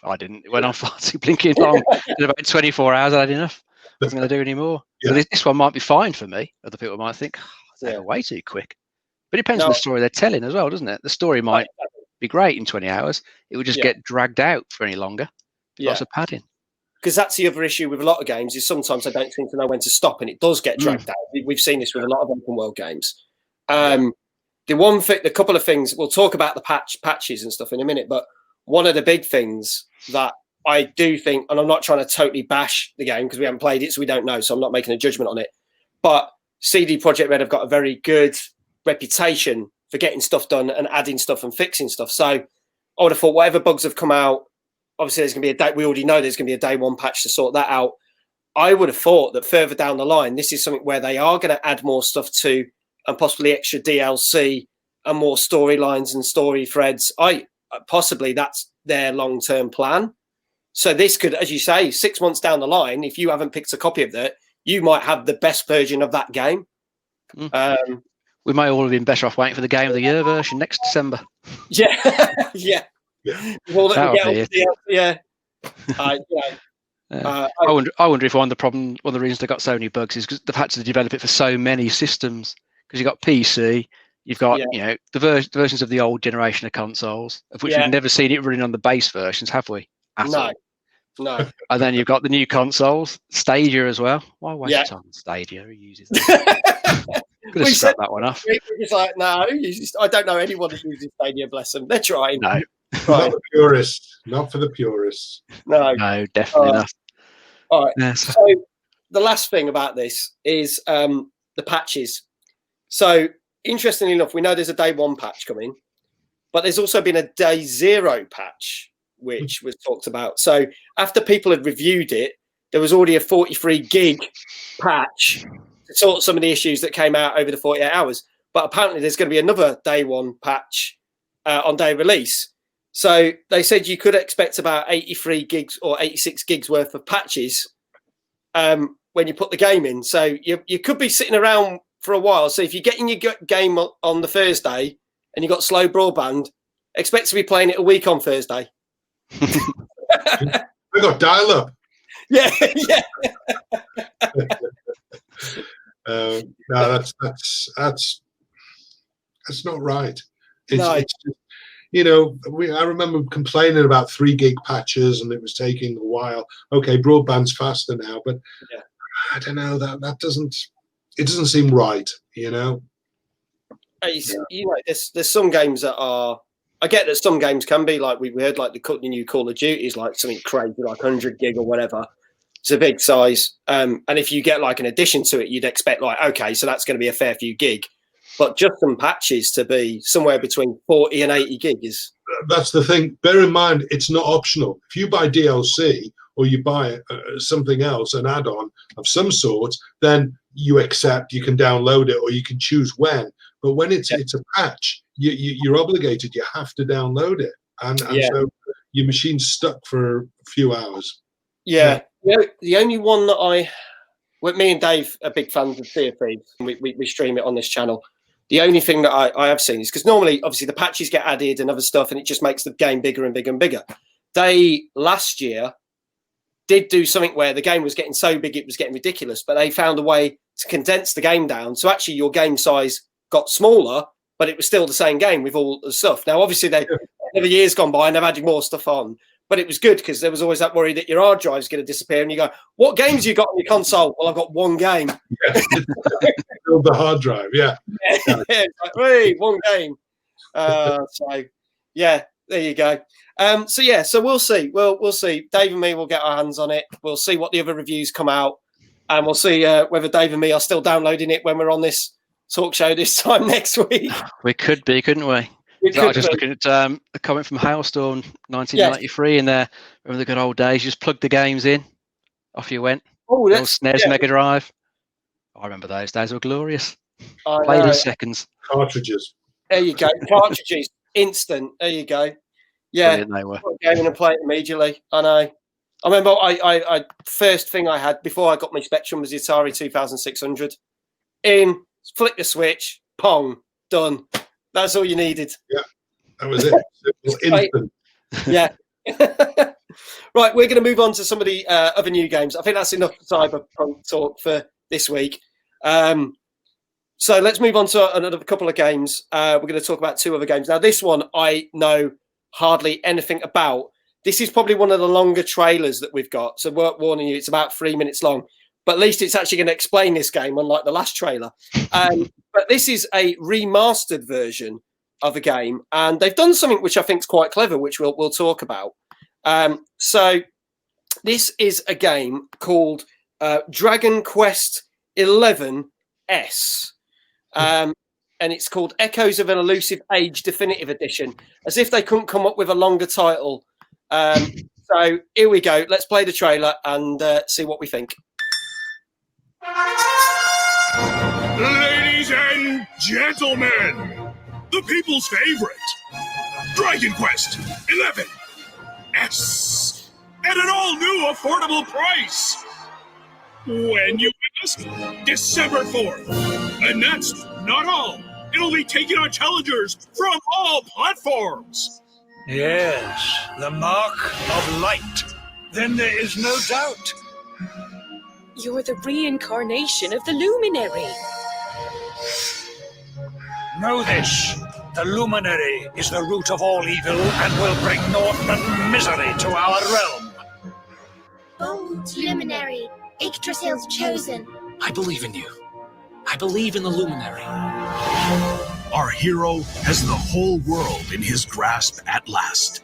I didn't. It went on far too blinking long. In about 24 hours, I had enough. I wasn't going to do any more. So this one might be fine for me. Other people might think, they're way too quick. But it depends on the story they're telling as well, doesn't it? The story might be great in 20 hours. It would just get dragged out for any longer. Lots of padding. Because that's the other issue with a lot of games is sometimes I don't seem to know when to stop, and it does get dragged out. We've seen this with a lot of open world games. The couple of things, we'll talk about the patches and stuff in a minute, but one of the big things that I do think, and I'm not trying to totally bash the game because we haven't played it, so we don't know, so I'm not making a judgment on it, but CD Projekt Red have got a very good reputation for getting stuff done and adding stuff and fixing stuff. So I would have thought whatever bugs have come out, obviously there's going to be a day, we already know there's going to be a day one patch to sort that out. I would have thought that further down the line, this is something where they are going to add more stuff to and possibly extra DLC and more storylines and story threads. Possibly that's their long-term plan. So this could, as you say, 6 months down the line, if you haven't picked a copy of that, you might have the best version of that game. We might all have been better off waiting for the Game of the Year version next December. Yeah. Well, I wonder if one of the reasons they got so many bugs is because they've had to develop it for so many systems. Because you've got PC, you've got the versions of the old generation of consoles, of which we've never seen it running on the base versions, have we? No. And then you've got the new consoles, Stadia as well. Why waste your time on Stadia? Who uses that? Could have scrapped that one off. It's like, no, I don't know anyone who uses Stadia, bless them. They're trying. No. Not the purists. Not for the purists. No, definitely not. All right. Yes. So the last thing about this is the patches. So interestingly enough, we know there's a day one patch coming, but there's also been a day 0 patch, which was talked about. So after people had reviewed it, there was already a 43 gig patch to sort some of the issues that came out over the 48 hours. But apparently there's going to be another day one patch on day release. So they said you could expect about 83 gigs or 86 gigs worth of patches when you put the game in. So you could be sitting around for a while. So if you're getting your game on the Thursday and you've got slow broadband, expect to be playing it a week on Thursday. We got dial up. Yeah. No, that's not right. It's just, I remember complaining about 3 gig patches and it was taking a while. Okay, broadband's faster now, but I don't know, that doesn't seem right, There's some games that are. I get that some games can be like we heard, like the new Call of Duty is like something crazy, like 100 gig or whatever. It's a big size, and if you get like an addition to it, you'd expect like, okay, so that's going to be a fair few gig. But just some patches to be somewhere between 40 and 80 gig is. That's the thing. Bear in mind, it's not optional. If you buy DLC or you buy something else, an add-on of some sort, then you accept, you can download it, or you can choose when. But when it's a patch, you're obligated. You have to download it, and so your machine's stuck for a few hours. Yeah. The only one that me and Dave are big fans of Sea of Thieves. We stream it on this channel. The only thing that I have seen is because normally, obviously, the patches get added and other stuff, and it just makes the game bigger and bigger and bigger. They last year did do something where the game was getting so big it was getting ridiculous, but they found a way to condense the game down. So actually your game size got smaller, but it was still the same game with all the stuff. Now, obviously, over years gone by and they've added more stuff on, but it was good because there was always that worry that your hard drive's going to disappear. And you go, what games you got on your console? Well, I've got one game. Build the hard drive, yeah. It's like, hey, one game. So, yeah, there you go. So we'll see. We'll see. Dave and me will get our hands on it. We'll see what the other reviews come out, and we'll see whether Dave and me are still downloading it when we're on this talk show this time next week. We could be, couldn't we? I was just looking at a comment from Hailstorm 1993 in there. Remember the good old days? You just plugged the games in, off you went. Oh, that's SNES Mega Drive. I remember those days were glorious. Played in seconds. Cartridges. There you go. Cartridges, instant. There you go. Yeah, they were. Put a game in and play it immediately. I know. I remember I first thing I had before I got my Spectrum was the Atari 2600. In, flick the switch, pong, done. That's all you needed. Yeah, that was it. It was instant. Yeah. Right, we're going to move on to some of the other new games. I think that's enough Cyberpunk talk for this week. So let's move on to another couple of games. We're going to talk about two other games. Now, this one I know hardly anything about. This is probably one of the longer trailers that we've got. So we're warning you, it's about 3 minutes long. But at least it's actually going to explain this game, unlike the last trailer. But this is a remastered version of a game. And they've done something which I think is quite clever, which we'll talk about. So this is a game called Dragon Quest XI-S. And it's called Echoes of an Elusive Age Definitive Edition, as if they couldn't come up with a longer title. So here we go. Let's play the trailer and see what we think. Ladies and gentlemen, the people's favorite, Dragon Quest XI S, at an all-new affordable price. When you ask, December 4th. And that's not all. It'll be taking on challengers from all platforms. Yes, the mark of light. Then there is no doubt. You're the reincarnation of the Luminary. Know this. The Luminary is the root of all evil and will bring naught but misery to our realm. Bold Luminary, Yggdrasil's chosen. I believe in you. I believe in the Luminary. Our hero has the whole world in his grasp at last.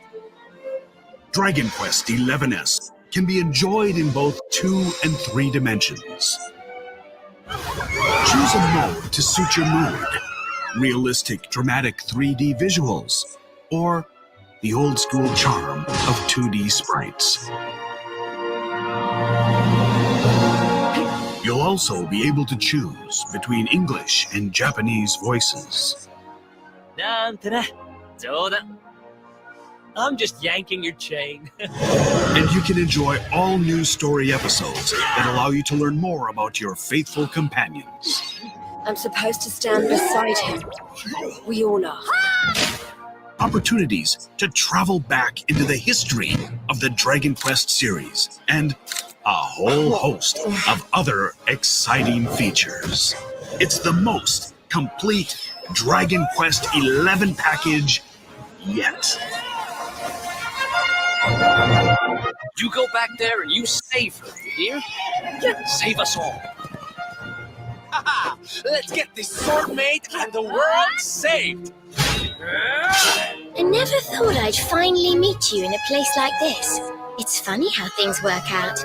Dragon Quest XI-S can be enjoyed in both 2 and 3 dimensions. Choose a mode to suit your mood. Realistic, dramatic 3D visuals, or the old-school charm of 2D sprites. You'll also be able to choose between English and Japanese voices. I'm just yanking your chain. And you can enjoy all new story episodes that allow you to learn more about your faithful companions. I'm supposed to stand beside him. We all are. Opportunities to travel back into the history of the Dragon Quest series, and a whole host of other exciting features. It's the most complete Dragon Quest XI package yet. You go back there and you save her, you hear? Save us all. Let's get this sword made and the world saved. I never thought I'd finally meet you in a place like this. It's funny how things work out.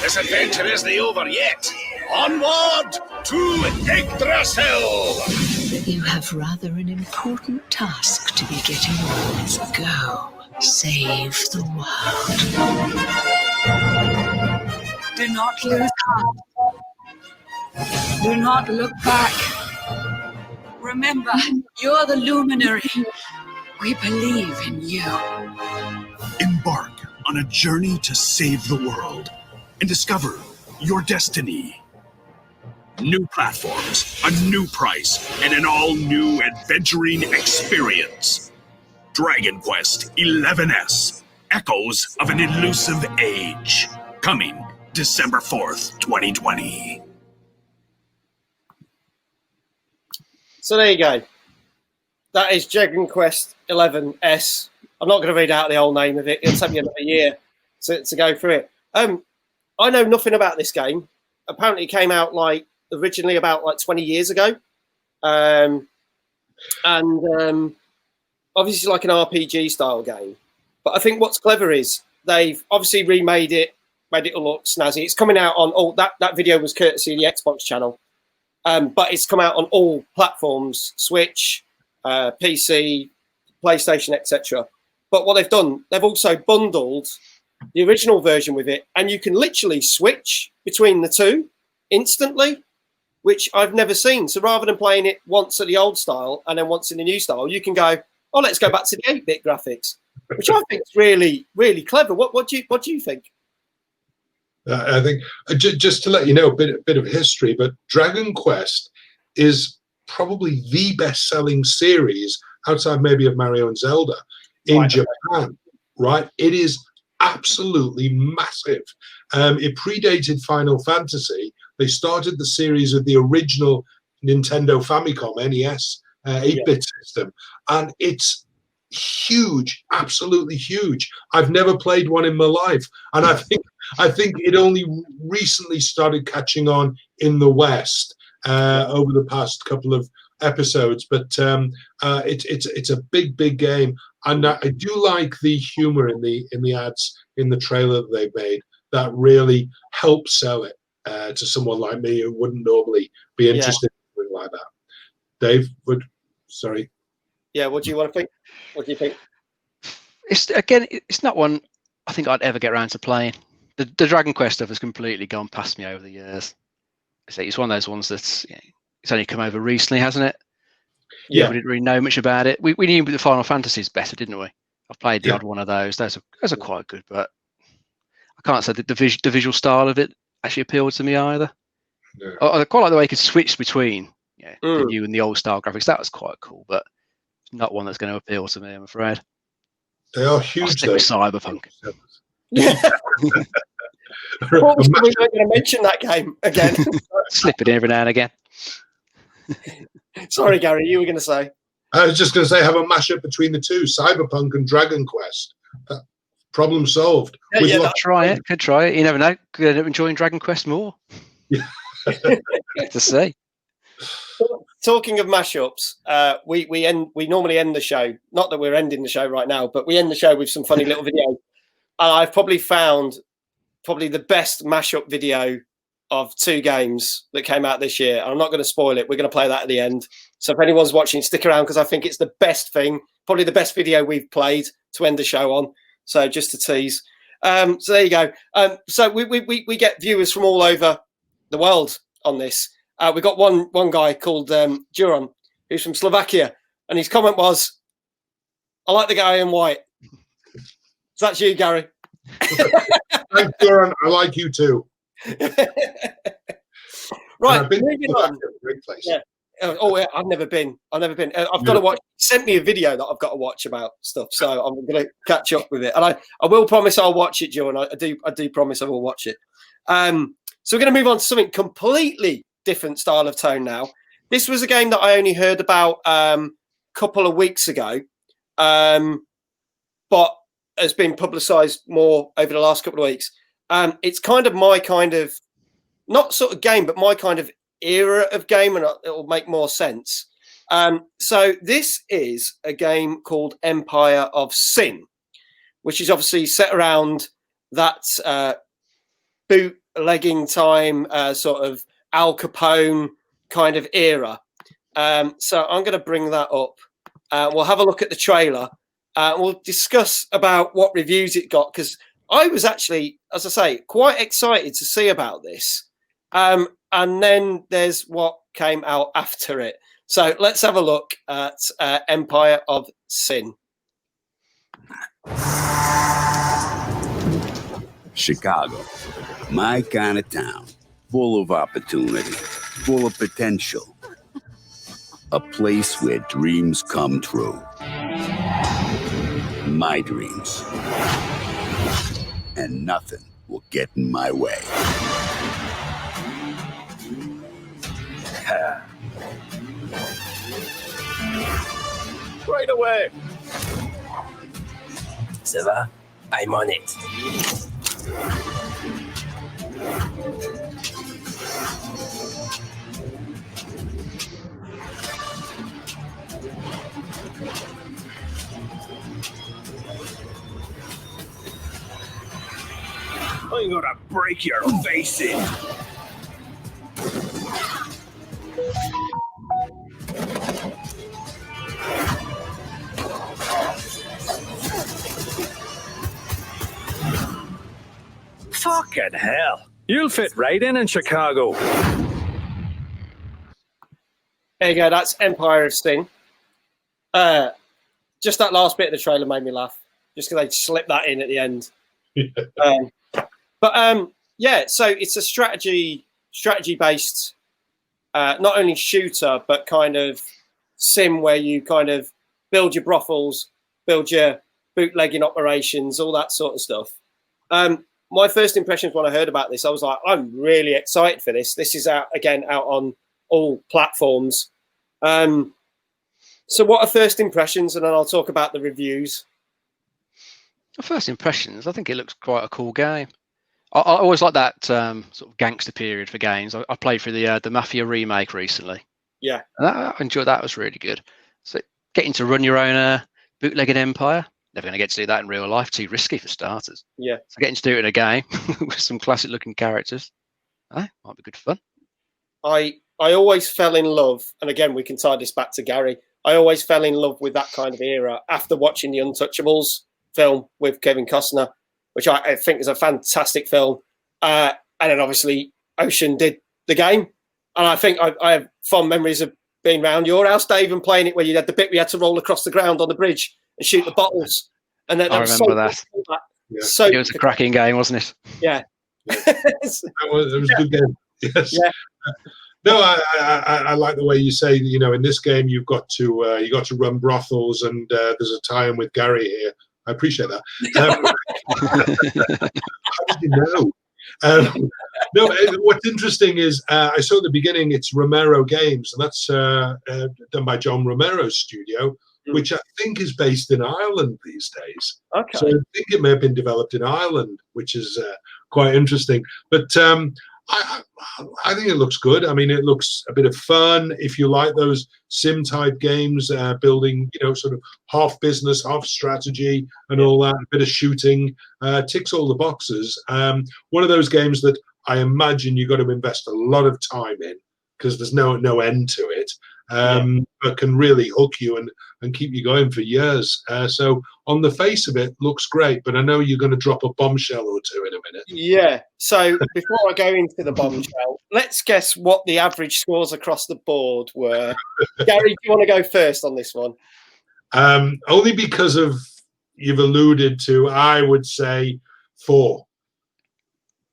This adventure isn't over yet. Onward to Yggdrasil! You have rather an important task to be getting on with. Go, save the world. Do not lose heart. Do not look back. Remember, you're the Luminary. We believe in you. Embark on a journey to save the world and discover your destiny. New platforms, a new price, and an all-new adventuring experience. Dragon Quest XI's Echoes of an Elusive Age. Coming December 4th, 2020. So there you go. That is Dragon Quest XI's. I'm not going to read out the whole name of it. It'll take me another year to go through it. I know nothing about this game. Apparently, it came out originally about 20 years ago, and obviously like an RPG style game. But I think what's clever is they've obviously remade it, made it look snazzy. It's coming out on that video was courtesy of the Xbox channel, but it's come out on all platforms: Switch, PC, PlayStation, etc. But what they've done, they've also bundled the original version with it, and you can literally switch between the two instantly, which I've never seen. So rather than playing it once at the old style and then once in the new style, you can go, oh, let's go back to the 8-bit graphics, which I think is really, really clever. What do you think? I think just to let you know a bit of history, but Dragon Quest is probably the best-selling series outside maybe of Mario and Zelda in Japan, right? It is absolutely massive. It predated Final Fantasy. They started the series with the original Nintendo Famicom NES 8-bit system, and it's huge, absolutely huge. I've never played one in my life, and I think it only recently started catching on in the West over the past couple of episodes. But it's a big game, and I do like the humor in the ads in the trailer that they made. That really helps sell it to someone like me who wouldn't normally be interested in something like that. Dave, sorry. Yeah, what do you want to think? What do you think? It's not one I think I'd ever get around to playing. The Dragon Quest stuff has completely gone past me over the years. It's one of those ones that's it's only come over recently, hasn't it? Yeah, we didn't really know much about it. We knew the Final Fantasies better, didn't we? I've played the odd one of those. Those are quite good, but I can't say that the visual style of it actually appealed to me either. Yeah. I quite like the way you could switch between the new and the old style graphics. That was quite cool, but it's not one that's going to appeal to me, I'm afraid. They are huge. With Cyberpunk. We weren't going to mention that game again. Slip it in every now and again. Sorry, Gary, you were going to say. I was just going to say, have a mashup between the two, Cyberpunk and Dragon Quest. Problem solved. Could try it. You never know. Could end up enjoying Dragon Quest more. Yeah. To see. Talking of mashups, we normally end the show. Not that we're ending the show right now, but we end the show with some funny little video. And I've probably found the best mashup video of two games that came out this year. I'm not going to spoil it. We're going to play that at the end. So if anyone's watching, stick around because I think it's the best thing, probably the best video we've played to end the show on. So just to tease. So there you go. So we get viewers from all over the world on this. We got one guy called Duran, who's from Slovakia, and his comment was, "I like the guy in white." So that's you, Gary. Thanks, Duran. I like you too. Right, moving on. Great place. Yeah. I've never been. I've got to watch. He sent me a video that I've got to watch about stuff, so I'm going to catch up with it. And I will promise I'll watch it, Joe, and I do promise I will watch it. So we're going to move on to something completely different style of tone now. This was a game that I only heard about a couple of weeks ago, but has been publicised more over the last couple of weeks. It's kind of my kind of, not sort of game, but my kind of era of game, and it'll make more sense. So this is a game called Empire of Sin, which is obviously set around that bootlegging time, sort of Al Capone kind of era. So I'm going to bring that up. We'll have a look at the trailer. We'll discuss about what reviews it got, because I was actually, as I say, quite excited to see about this. And then there's what came out after it. So let's have a look at Empire of Sin. Chicago, my kind of town. full of opportunity, full of potential. A place where dreams come true. My dreams. And nothing will get in my way. Right away. Ça va? I'm on it. I'm gonna break your face in. Fucking hell. You'll fit right in Chicago. There you go. That's Empire of Sin. Just that last bit of the trailer made me laugh. Just because they slipped that in at the end. Yeah. So it's a strategy based, not only shooter but kind of sim where you kind of build your brothels, build your bootlegging operations, all that sort of stuff. My first impressions when I heard about this, I was like, I'm really excited for this. This is out on all platforms. So what are first impressions? And then I'll talk about the reviews. First impressions, I think it looks quite a cool game. I always like that sort of gangster period for games. I played through the Mafia remake recently. Yeah. And I enjoyed that. It was really good. So getting to run your own bootlegging empire, never going to get to do that in real life. Too risky for starters. Yeah. So getting to do it in a game with some classic looking characters, might be good fun. I always fell in love, and again, we can tie this back to Gary. I always fell in love with that kind of era after watching the Untouchables film with Kevin Costner, which I think is a fantastic film. And then obviously Ocean did the game. And I think I have fond memories of being around your house, Dave, and playing it where you had the bit where you had to roll across the ground on the bridge and shoot the bottles. And that I remember that. Yeah. So it was a cracking game, wasn't it? Yeah. It was a good game. Yes. Yeah. No, I like the way you say, in this game you've got to run brothels, and there's a tie-in with Gary here. I appreciate that. How did you know? No, what's interesting is I saw at the beginning it's Romero Games, and that's done by John Romero's studio, which I think is based in Ireland these days. Okay. So I think it may have been developed in Ireland, which is quite interesting. But I think it looks good. I mean, it looks a bit of fun. If you like those sim type games, building, sort of half business, half strategy and all that, a bit of shooting, ticks all the boxes. One of those games that I imagine you've got to invest a lot of time in because there's no end to it, but can really hook you and keep you going for years. So on the face of it, looks great, but I know you're going to drop a bombshell or two in a minute. Yeah. So before I go into the bombshell, let's guess what the average scores across the board were. Gary, do you want to go first on this one? Only because of you've alluded to, I would say 4.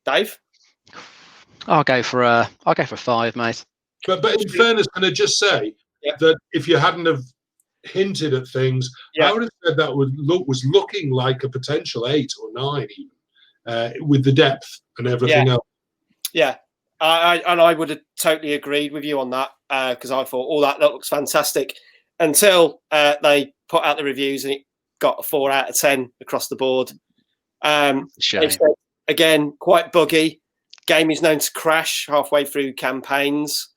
Dave? I'll go for 5, mate. But in fairness, can I just say that if you hadn't have hinted at things, I would have said that was looking like a potential 8 or 9 even, with the depth and everything else. Yeah, I would have totally agreed with you on that because I thought, that looks fantastic until they put out the reviews and it got a 4 out of 10 across the board. Said, again, quite buggy. Game is known to crash halfway through campaigns,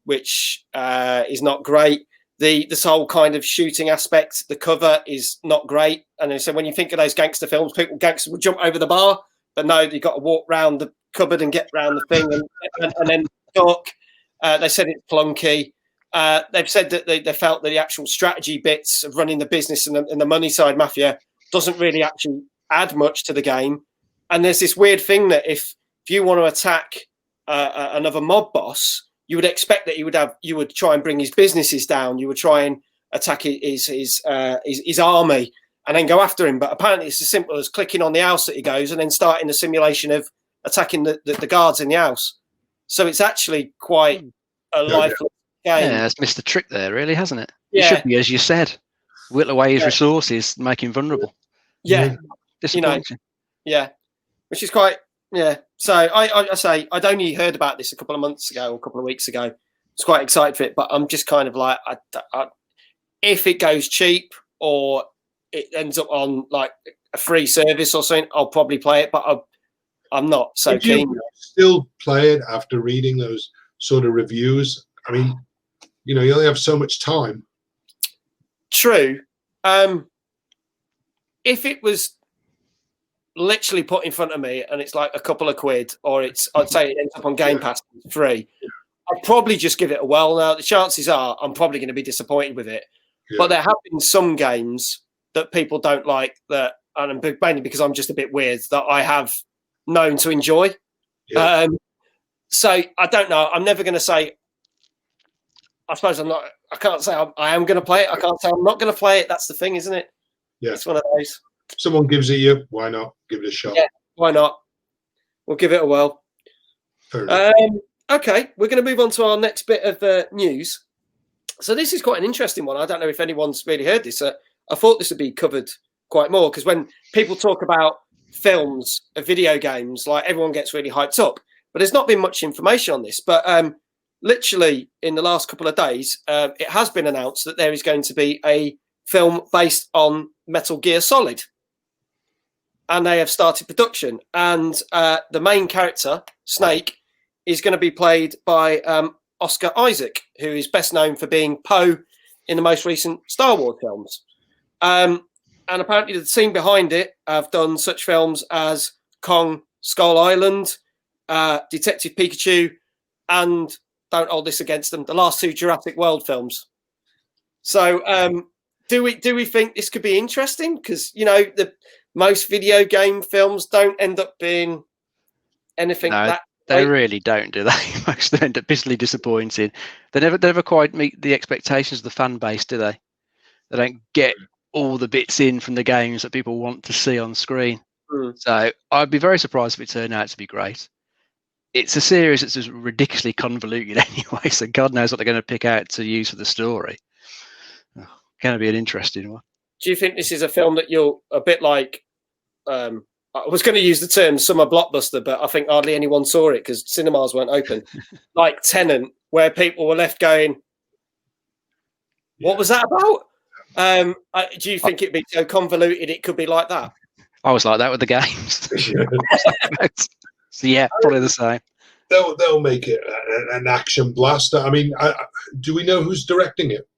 which is not great. This whole kind of shooting aspect, the cover is not great. And so when you think of those gangster films, gangsters will jump over the bar, but no, you've got to walk round the cupboard and get round the thing and then duck. They said it's clunky. They've said that they felt that the actual strategy bits of running the business and the money side mafia doesn't really actually add much to the game. And there's this weird thing that if you want to attack another mob boss, you would expect that you would try and bring his businesses down. You would try and attack his army and then go after him. But apparently it's as simple as clicking on the house that he goes and then starting the simulation of attacking the guards in the house. So it's actually quite a lifeless game. Yeah, it's missed the trick there, really, hasn't it? Yeah. It should be, as you said, whittle away his resources, make him vulnerable. Yeah. Disappointing. Yeah. Which is quite, So I say, I'd only heard about this a couple of months ago or a couple of weeks ago. I was quite excited for it, but I'm just kind of like, if it goes cheap or it ends up on like a free service or something, I'll probably play it, but I'm not so Would keen. you still play it after reading those sort of reviews? I mean, you only have so much time. True. If it was literally put in front of me and it's like a couple of quid, or I'd say it ends up on Game Pass free, I'd probably just give it a whirl. Now, the chances are I'm probably going to be disappointed with it. Yeah. But there have been some games that people don't like that, and mainly because I'm just a bit weird, that I have known to enjoy. Yeah. So I don't know. I'm never going to say, I suppose I can't say I am going to play it. I can't say I'm not going to play it. That's the thing, isn't it? Yeah. It's one of those. Someone gives it you, why not? Give it a shot. Yeah, why not? We'll give it a whirl. Okay, we're going to move on to our next bit of news. So this is quite an interesting one. I don't know if anyone's really heard this. I thought this would be covered quite more, because when people talk about films or video games, like, everyone gets really hyped up. But there's not been much information on this. But literally in the last couple of days, it has been announced that there is going to be a film based on Metal Gear Solid. And they have started production. And the main character, Snake, is going to be played by Oscar Isaac, who is best known for being Poe in the most recent Star Wars films. And apparently the team behind it have done such films as Kong Skull Island, Detective Pikachu, and, don't hold this against them, the last two Jurassic World films. So do we think this could be interesting? Because, the most video game films don't end up being anything that. They really don't, do they? Most of them end up bitterly disappointing. They never quite meet the expectations of the fan base, do they? They don't get all the bits in from the games that people want to see on screen. So I'd be very surprised if it turned out to be great. It's a series that's just ridiculously convoluted anyway, so God knows what they're going to pick out to use for the story. Going to be an interesting one. Do you think this is a film that you're a bit like, I was going to use the term summer blockbuster, but I think hardly anyone saw it because cinemas weren't open, like Tenet, where people were left going, what was that about? Do you think it'd be so convoluted it could be like that? I was like that with the games. So yeah, probably the same. They'll make it an action blaster. I mean, do we know who's directing it?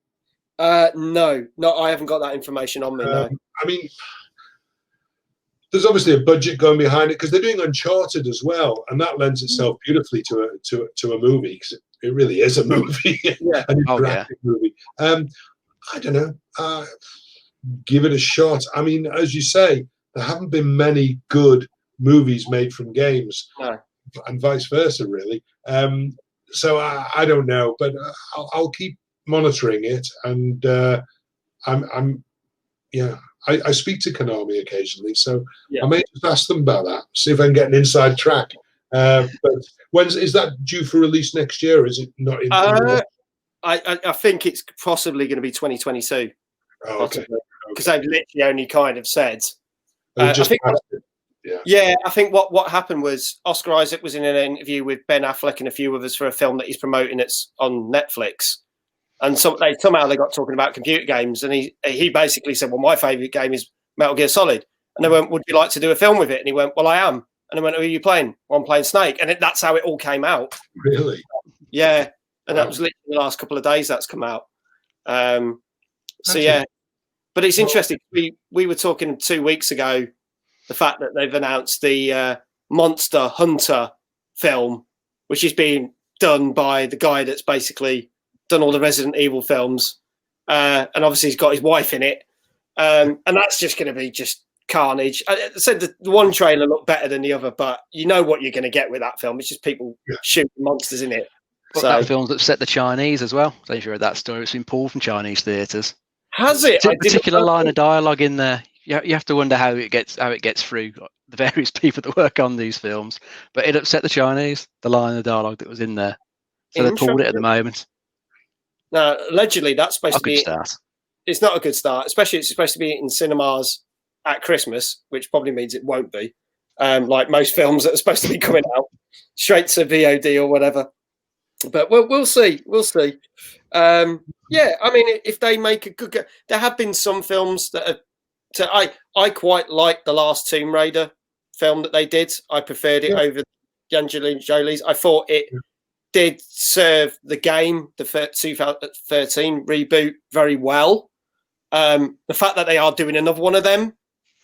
No, I haven't got that information on me. No. I mean, there's obviously a budget going behind it because they're doing Uncharted as well, and that lends itself beautifully to a movie, because it really is a movie, an interactive movie. I don't know. Give it a shot. I mean, as you say, there haven't been many good movies made from games, and vice versa, really. So I don't know, but I'll keep monitoring it, and I speak to Konami occasionally, so I may just ask them about that, see if I can get an inside track. But is that due for release next year? Or is it not? I think it's possibly going to be 2022. Oh, okay. Because they've literally only kind of said. I think what happened was Oscar Isaac was in an interview with Ben Affleck and a few others for a film that he's promoting that's on Netflix. And somehow they got talking about computer games, and he basically said, well, my favourite game is Metal Gear Solid. And they went, would you like to do a film with it? And he went, well, I am. And I went, who are you playing? Well, I'm playing Snake. And that's how it all came out. Really? Yeah. And that was literally the last couple of days that's come out. Yeah. But it's interesting. We were talking 2 weeks ago, the fact that they've announced the Monster Hunter film, which is being done by the guy that's basically done all the Resident Evil films, and obviously he's got his wife in it, and that's just going to be just carnage. I said the one trailer looked better than the other, but you know what you're going to get with that film. It's just people shooting monsters in it. But that film's upset the Chinese as well. Don't you hear that story? It's been pulled from Chinese theatres. Has it? A particular line of dialogue in there. you have to wonder how it gets through the various people that work on these films. But it upset the Chinese, the line of dialogue that was in there, so they pulled it at the moment. Now, allegedly, that's supposed to be. Start. It's not a good start, especially it's supposed to be in cinemas at Christmas, which probably means it won't be. Like most films that are supposed to be coming out straight to VOD or whatever. But we'll see. We'll see. Yeah, I mean, if they make a good, there have been some films that are. I quite like the last Tomb Raider film that they did. I preferred it over Angelina Jolie's. I thought it did serve the game, the 2013 reboot, very well. The fact that they are doing another one of them,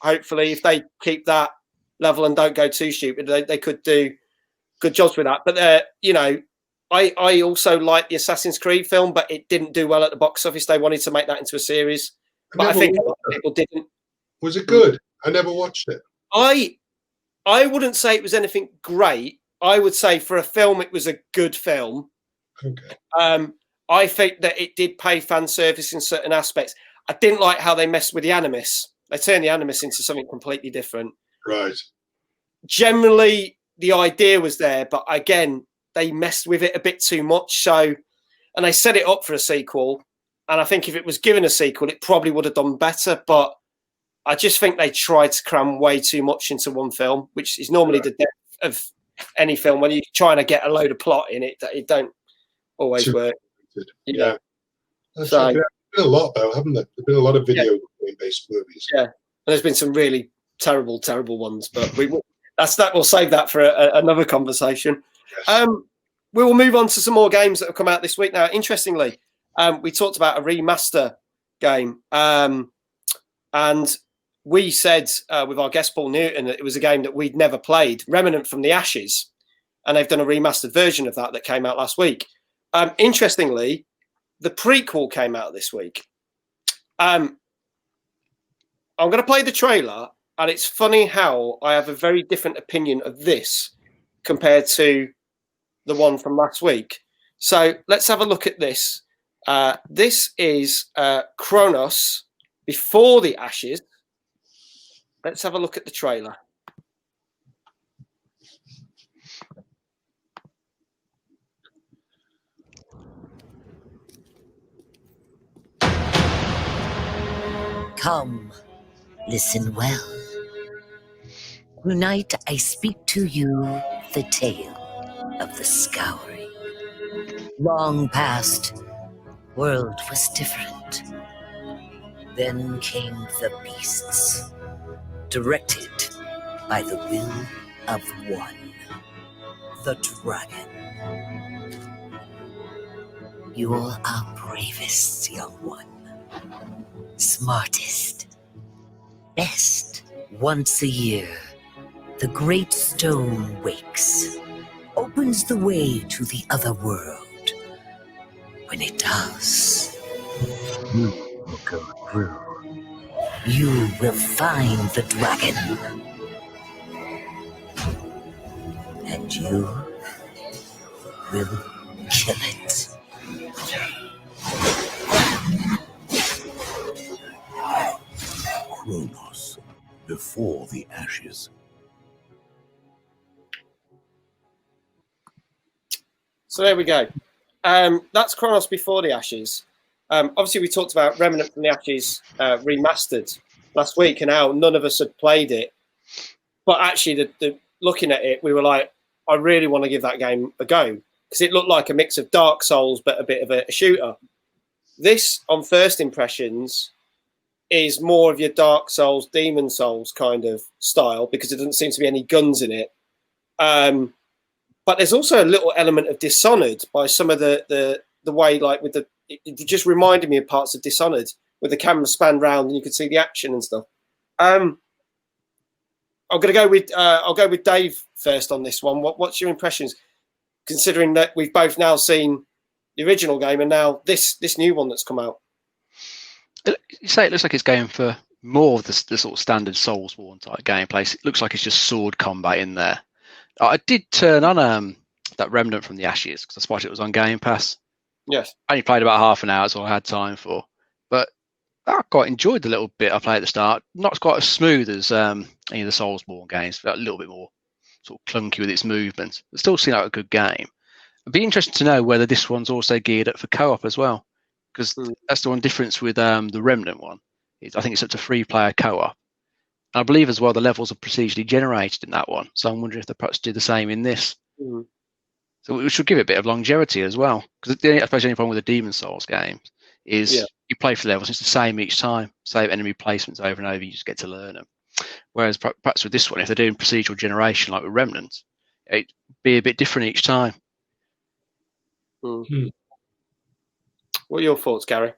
hopefully, if they keep that level and don't go too stupid, they could do good jobs with that. But you know, I also like the Assassin's Creed film, but it didn't do well at the box office. They wanted to make that into a series, but I think a lot of people didn't. Was it good? I never watched it. I wouldn't say it was anything great. I would say for a film, it was a good film. Okay. I think that it did pay fan service in certain aspects. I didn't like how they messed with the Animus. They turned the Animus into something completely different. Right. Generally, the idea was there, but again, they messed with it a bit too much. So, and they set it up for a sequel. And I think if it was given a sequel, it probably would have done better. But I just think they tried to cram way too much into one film, which is normally the depth of any film. When you're trying to get a load of plot in it, it don't always work. Yeah. There's been a lot, though, haven't there? There's been a lot of video game-based movies. Yeah. And there's been some really terrible ones, but we'll save that for another conversation. Yes. We will move on to some more games that have come out this week. Now, interestingly, we talked about a remaster game, and we said with our guest Paul Newton that it was a game that we'd never played, Remnant from the Ashes, and they've done a remastered version of that came out last week. Interestingly, the prequel came out this week. I'm going to play the trailer, and it's funny how I have a very different opinion of this compared to the one from last week. So let's have a look at this. This is Chronos Before the Ashes. Let's have a look at the trailer. Come, listen well. Tonight I speak to you the tale of the Scouring. Long past, world was different. Then came the beasts, directed by the will of one, the dragon. You're our bravest, young one. Smartest. Best. Once a year, the great stone wakes, opens the way to the other world. When it does, you will go through. You will find the dragon. And you will kill it. Chronos, Before the Ashes. So there we go. That's Chronos Before the Ashes. Obviously, we talked about Remnant from the Ashes remastered last week, and how none of us had played it. But actually, looking at it, we were like, I really want to give that game a go, because it looked like a mix of Dark Souls, but a bit of a shooter. This, on first impressions, is more of your Dark Souls, Demon Souls kind of style, because there doesn't seem to be any guns in it. But there's also a little element of Dishonored by some of the way, like with it just reminded me of parts of Dishonored, with the camera spanned round and you could see the action and stuff. I'll go with Dave first on this one. What's your impressions, considering that we've both now seen the original game and now this new one that's come out? You say it looks like it's going for more of the sort of standard Soulsborne type gameplay. It looks like it's just sword combat in there. I did turn on that Remnant from the Ashes because I spotted it was on Game Pass. Yes. I only played about half an hour, so I had time for. But I quite enjoyed the little bit I played at the start. Not quite as smooth as any of the Soulsborne games, but a little bit more sort of clunky with its movement. It still seemed like a good game. It'd be interesting to know whether this one's also geared up for co-op as well, because that's the one difference with the Remnant one. I think it's up to 3-player co-op. And I believe as well the levels are procedurally generated in that one, so I'm wondering if they perhaps do the same in this. So we should give it a bit of longevity as well, because I suppose the only problem with the Demon Souls games is you play for levels, it's the same each time, same enemy placements over and over, you just get to learn them. Whereas perhaps with this one, if they're doing procedural generation like with Remnant, it'd be a bit different each time. What are your thoughts, Gary?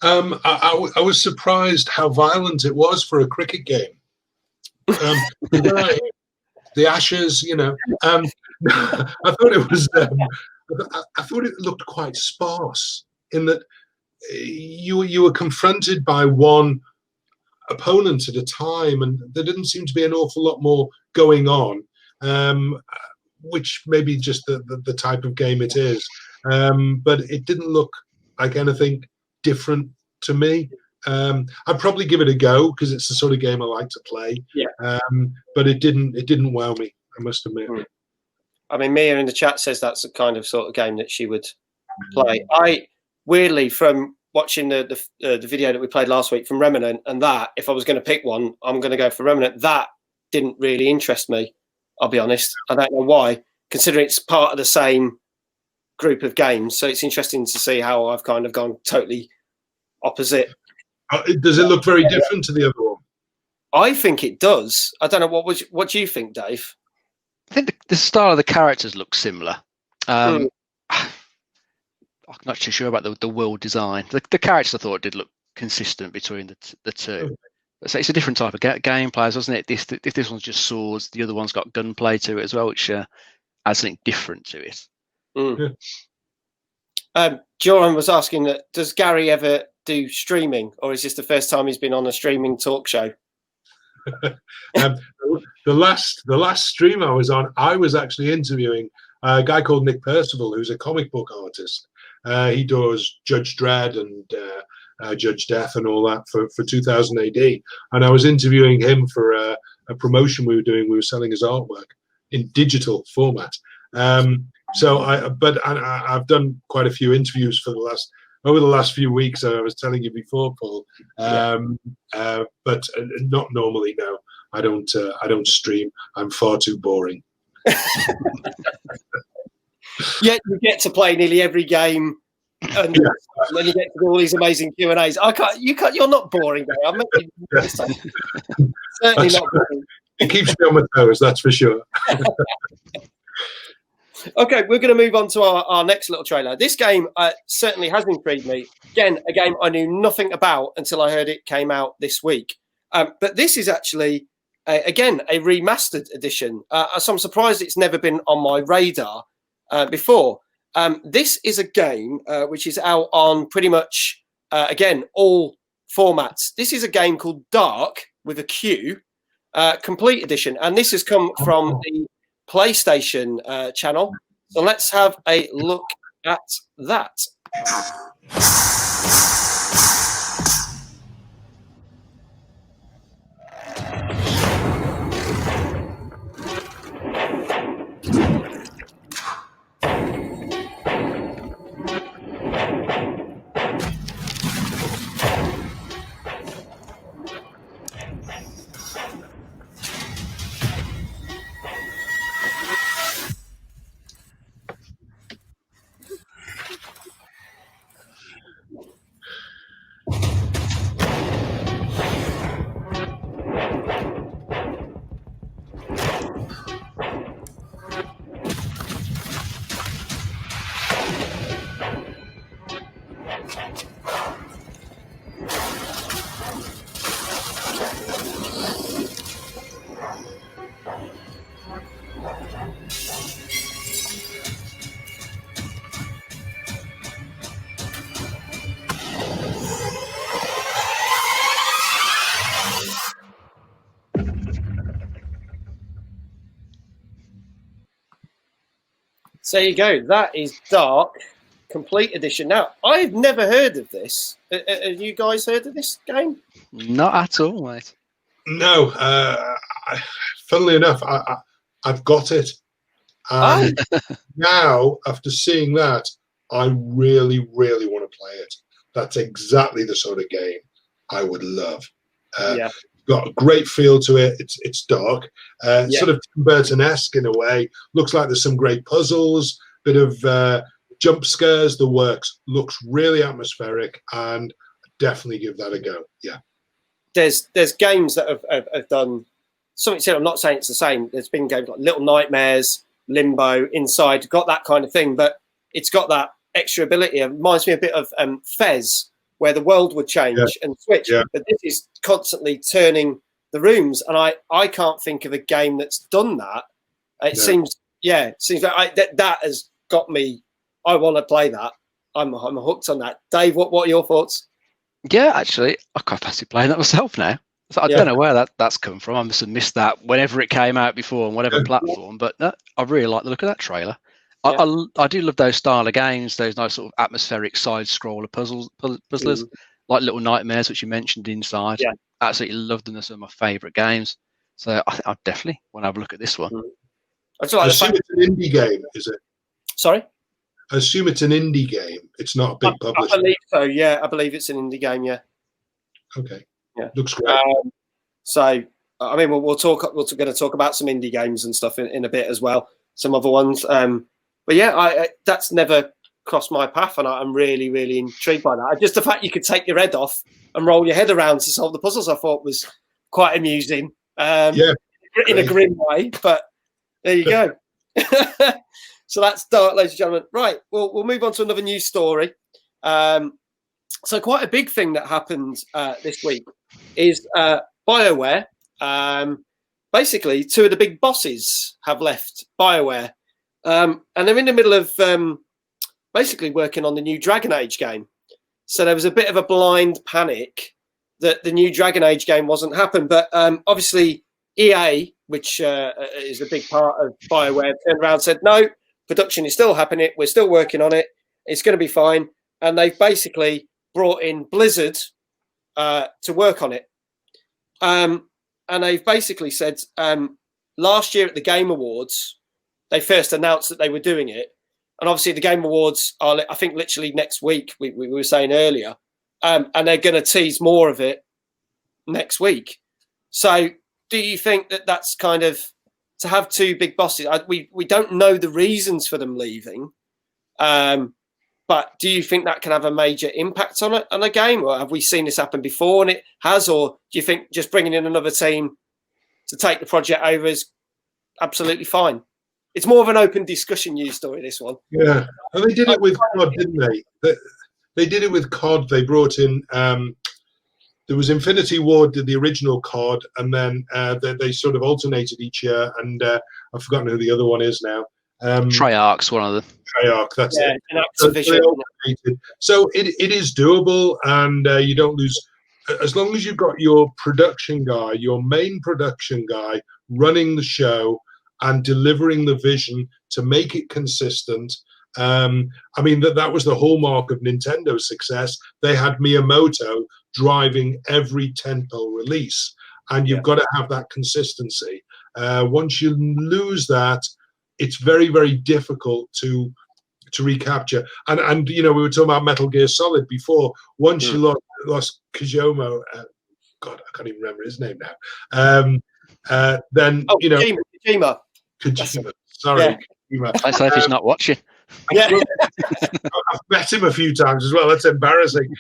I was surprised how violent it was for a cricket game. The Ashes, you know. I thought it was. I thought it looked quite sparse in that you were confronted by one opponent at a time, and there didn't seem to be an awful lot more going on, which may be just the type of game it is. But it didn't look like anything different to me. I'd probably give it a go because it's the sort of game I like to play. But it didn't wow me, I must admit. I mean, Mia in the chat says that's the kind of sort of game that she would play. I weirdly, from watching the video that we played last week from Remnant, and that if I was going to pick one, I'm going to go for Remnant. That didn't really interest me. I'll be honest. I don't know why, considering it's part of the same group of games. So it's interesting to see how I've kind of gone totally opposite. Does it look very different to the other one? I think it does. I don't know. What do you think, Dave? I think the style of the characters looks similar. I'm not too sure about the world design. The characters I thought did look consistent between the two. So it's a different type of gameplay, wasn't it? If this one's just swords, the other one's got gunplay to it as well, which adds something different to it. Joran was asking that, does Gary ever do streaming, or is this the first time he's been on a streaming talk show? The last stream I was on, I was actually interviewing a guy called Nick Percival, who's a comic book artist. He does Judge Dredd and Judge Death and all that for 2000 AD. And I was interviewing him for a promotion we were doing. We were selling his artwork in digital format. So I've done quite a few interviews over the last few weeks. I was telling you before, Paul. But not normally. No, I don't stream. I'm far too boring. Yet you get to play nearly every game, and then you get to do all these amazing Q&As. You're not boring, Gary. I'm certainly not boring. It keeps me on my toes, that's for sure. Okay, we're going to move on to our next little trailer. This game certainly has intrigued me. Again, a game I knew nothing about until I heard it came out this week. But this is actually, again, a remastered edition. So I'm surprised it's never been on my radar before. This is a game which is out on pretty much, again, all formats. This is a game called Darq with a Q, complete edition. And this has come from the PlayStation channel. So let's have a look at that. So there you go. That is Darq. Complete Edition. Now, I've never heard of this. Have you guys heard of this game? Not at all, mate. No. Funnily enough, I've got it. And now, after seeing that, I really, really want to play it. That's exactly the sort of game I would love. Got a great feel to it. It's dark, sort of Tim Burton-esque in a way. Looks like there's some great puzzles, bit of jump scares. The works. Looks really atmospheric, and definitely give that a go. Yeah. There's games that have done something similar. I'm not saying it's the same. There's been games like Little Nightmares, Limbo, Inside, got that kind of thing, but it's got that extra ability. It reminds me a bit of Fez, where the world would change and switch. But this is constantly turning the rooms, and I can't think of a game that's done that. It seems like that has got me. I want to play that. I'm hooked on that. Dave, what are your thoughts? Yeah, actually, I quite fancy playing that myself now. So I don't know where that's come from. I must have missed that whenever it came out before on whatever platform. But no, I really like the look of that trailer. I do love those style of games, those nice sort of atmospheric side-scroller puzzlers, like Little Nightmares, which you mentioned Inside. Yeah. Absolutely love them. They're some of my favourite games. So I definitely want to have a look at this one. I assume it's an indie game, is it? Sorry? I assume it's an indie game. It's not a big publisher. I believe so, yeah. I believe it's an indie game, yeah. Okay. Yeah. Looks great. So, I mean, we're going to talk about some indie games and stuff in a bit as well. Some other ones. But yeah, that's never crossed my path, and I'm really, really intrigued by that. Just the fact you could take your head off and roll your head around to solve the puzzles, I thought was quite amusing. In a grim way, but there you go. So that's Darq, ladies and gentlemen. Right, we'll move on to another news story. So quite a big thing that happened this week is Bioware. Basically, two of the big bosses have left Bioware. And they're in the middle of basically working on the new Dragon Age game. So there was a bit of a blind panic that the new Dragon Age game wasn't happening. But obviously EA, which is a big part of Bioware, turned around and said, no, production is still happening. We're still working on it. It's going to be fine. And they've basically brought in Blizzard to work on it. And they've basically said last year at the Game Awards, they first announced that they were doing it. And obviously the Game Awards are, I think, literally next week, we were saying earlier. And they're going to tease more of it next week. So do you think that that's kind of, to have two big bosses, we don't know the reasons for them leaving. But do you think that can have a major impact on a game? Or have we seen this happen before and it has? Or do you think just bringing in another team to take the project over is absolutely fine? It's more of an open discussion news story, this one. Yeah. And they did it with COD, didn't they? They did it with COD. They brought in, there was Infinity Ward did the original COD, and then they sort of alternated each year. And I've forgotten who the other one is now. Treyarch's one of them. Treyarch, that's it. So it is doable, and you don't lose, as long as you've got your production guy, your main production guy, running the show and delivering the vision to make it consistent. I mean, that was the hallmark of Nintendo's success. They had Miyamoto driving every tentpole release, and you've got to have that consistency. Once you lose that, it's very, very difficult to recapture. And you know, we were talking about Metal Gear Solid before. Once you lost Kojima, God, I can't even remember his name now. Then you know, Kojima. Sorry, Kojima. Let's hope he's not watching. Yeah, I've met him a few times as well. That's embarrassing.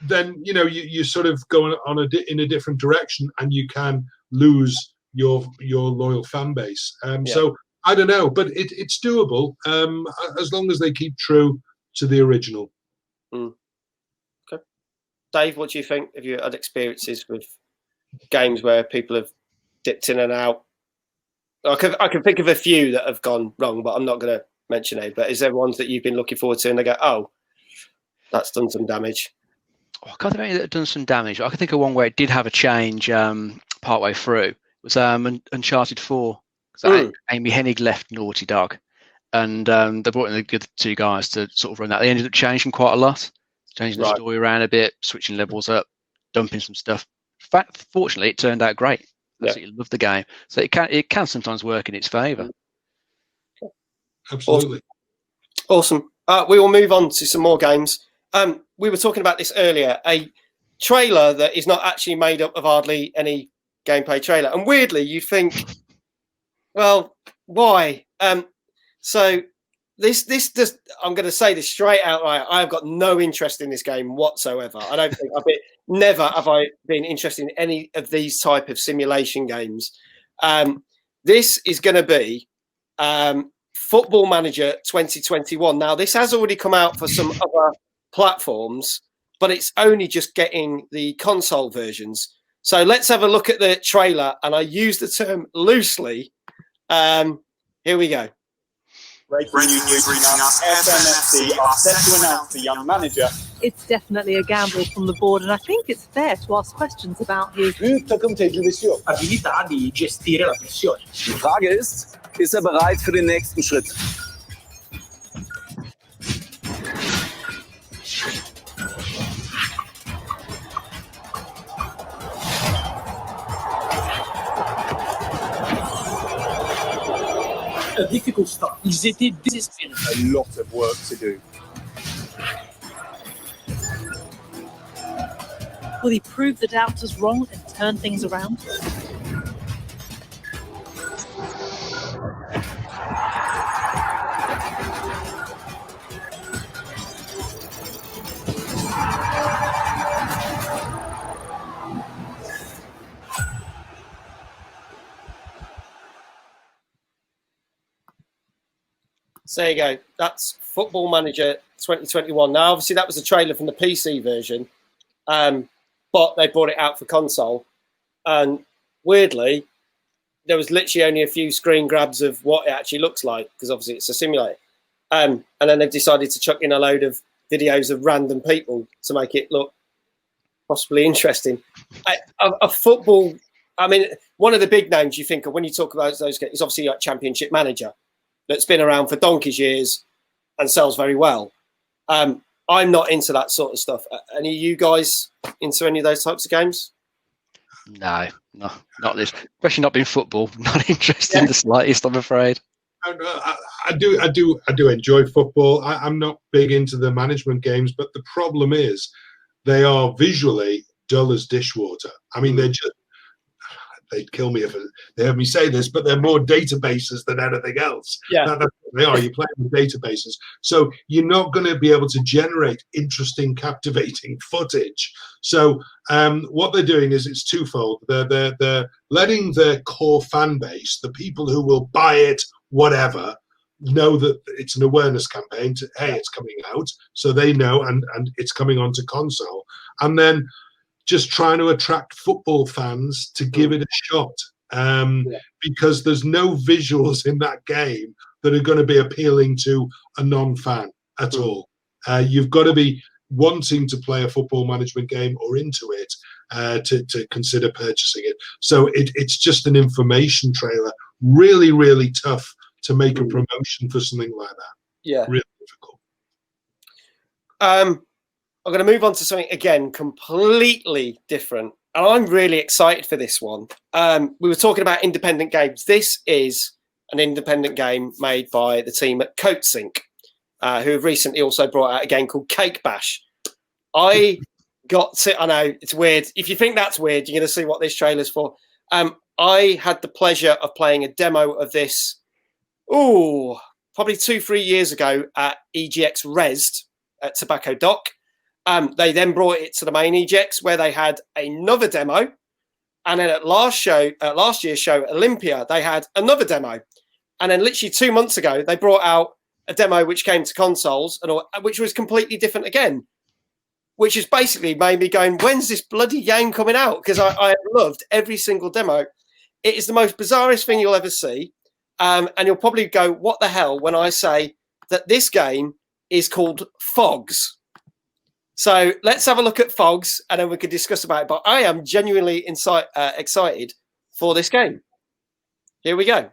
Then you know you sort of go in a different direction, and you can lose your loyal fan base. So I don't know, but it's doable as long as they keep true to the original. Okay, Dave, what do you think? Have you had experiences with games where people have dipped in and out? I can think of a few that have gone wrong, but I'm not going to mention it. But is there ones that you've been looking forward to and they go, oh, that's done some damage? I can't think of any that have done some damage. I can think of one where it did have a change partway through. It was Uncharted 4. Amy Hennig left Naughty Dog. and they brought in the good two guys to sort of run that. They ended up changing quite a lot, changing the story around a bit, switching levels up, dumping some stuff. Fortunately, it turned out great. Absolutely loved the game. So it can sometimes work in its favour. Absolutely. Awesome. We will move on to some more games. We were talking about this earlier. A trailer that is not actually made up of hardly any gameplay trailer. And weirdly, you think, well, why? So this does. I'm going to say this straight outright. I have got no interest in this game whatsoever. I don't think never have I been interested in any of these type of simulation games. This is going to be Football Manager 2021. Now, this has already come out for some other platforms, but it's only just getting the console versions. So let's have a look at the trailer, and I use the term loosely. Here we go. Breaking news reaching us. FNFC are set to announce a young manager. It's definitely a gamble from the board, and I think it's fair to ask questions about his takım tecrübesi yok. Abilità di gestire la pressione. Die Frage ist bereit für den nächsten Schritt? A difficult start. Ils étaient désespérés. A lot of work to do. Will he prove the doubters wrong and turn things around? So there you go. That's Football Manager 2021. Now, obviously, that was a trailer from the PC version, but they brought it out for console. And weirdly, there was literally only a few screen grabs of what it actually looks like, because obviously it's a simulator. And then they've decided to chuck in a load of videos of random people to make it look possibly interesting. A football, I mean, one of the big names you think of when you talk about those games is obviously like Championship Manager, that's been around for donkey's years and sells very well. I'm not into that sort of stuff. Any of you guys into any of those types of games? No, not this. Especially not being football. Not interested in the slightest, I'm afraid. I do enjoy football. I'm not big into the management games, but the problem is they are visually dull as dishwater. I mean, they'd kill me if they heard me say this, but they're more databases than anything else. Yeah, that's what they are. You're playing with databases, so you're not going to be able to generate interesting, captivating footage. So what they're doing is it's twofold. They're letting their core fan base, the people who will buy it, whatever, know that it's an awareness campaign. Hey, it's coming out, so they know, and it's coming onto console, and then just trying to attract football fans to give it a shot, because there's no visuals in that game that are going to be appealing to a non-fan at all. You've got to be wanting to play a football management game or into it to consider purchasing it. So it's just an information trailer. Really, really tough to make a promotion for something like that. Yeah, really difficult. I'm going to move on to something, again, completely different. And I'm really excited for this one. We were talking about independent games. This is an independent game made by the team at CodeSync, who have recently also brought out a game called Cake Bash. I know, it's weird. If you think that's weird, you're going to see what this trailer's for. I had the pleasure of playing a demo of this, probably 2-3 years ago at EGX Resd at Tobacco Dock. They then brought it to the main EGX, where they had another demo, and then at last year's show, Olympia, they had another demo, and then literally 2 months ago, they brought out a demo which came to consoles, and which was completely different again, which has basically made me going, when's this bloody game coming out? Because I loved every single demo. It is the most bizarrest thing you'll ever see, and you'll probably go, what the hell, when I say that this game is called Phogs. So let's have a look at Phogs, and then we can discuss about it. But I am genuinely excited for this game. Here we go.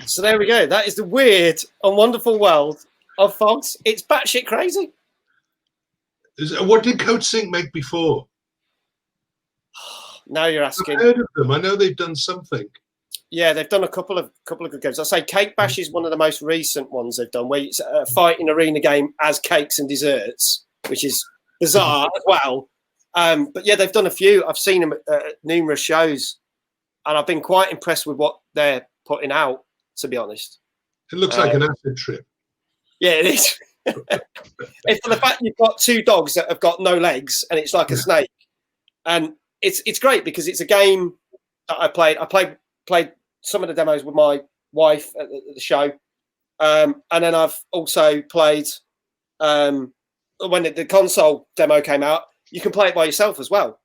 So there we go. That is the weird and wonderful world of Phogs. It's batshit crazy. What did Code Sync make before? Now you're asking. I've heard of them. I know they've done something. Yeah, they've done a couple of good games. I say Cake Bash is one of the most recent ones they've done, where it's a fighting arena game as cakes and desserts, which is bizarre as well. But yeah, they've done a few. I've seen them at numerous shows, and I've been quite impressed with what they're putting out, to be honest. It looks like an acid trip. Yeah, it is. It's for the fact you've got two dogs that have got no legs, and it's like a snake, and it's great because it's a game that I played. I played some of the demos with my wife at the show, and then I've also played when the console demo came out. You can play it by yourself as well.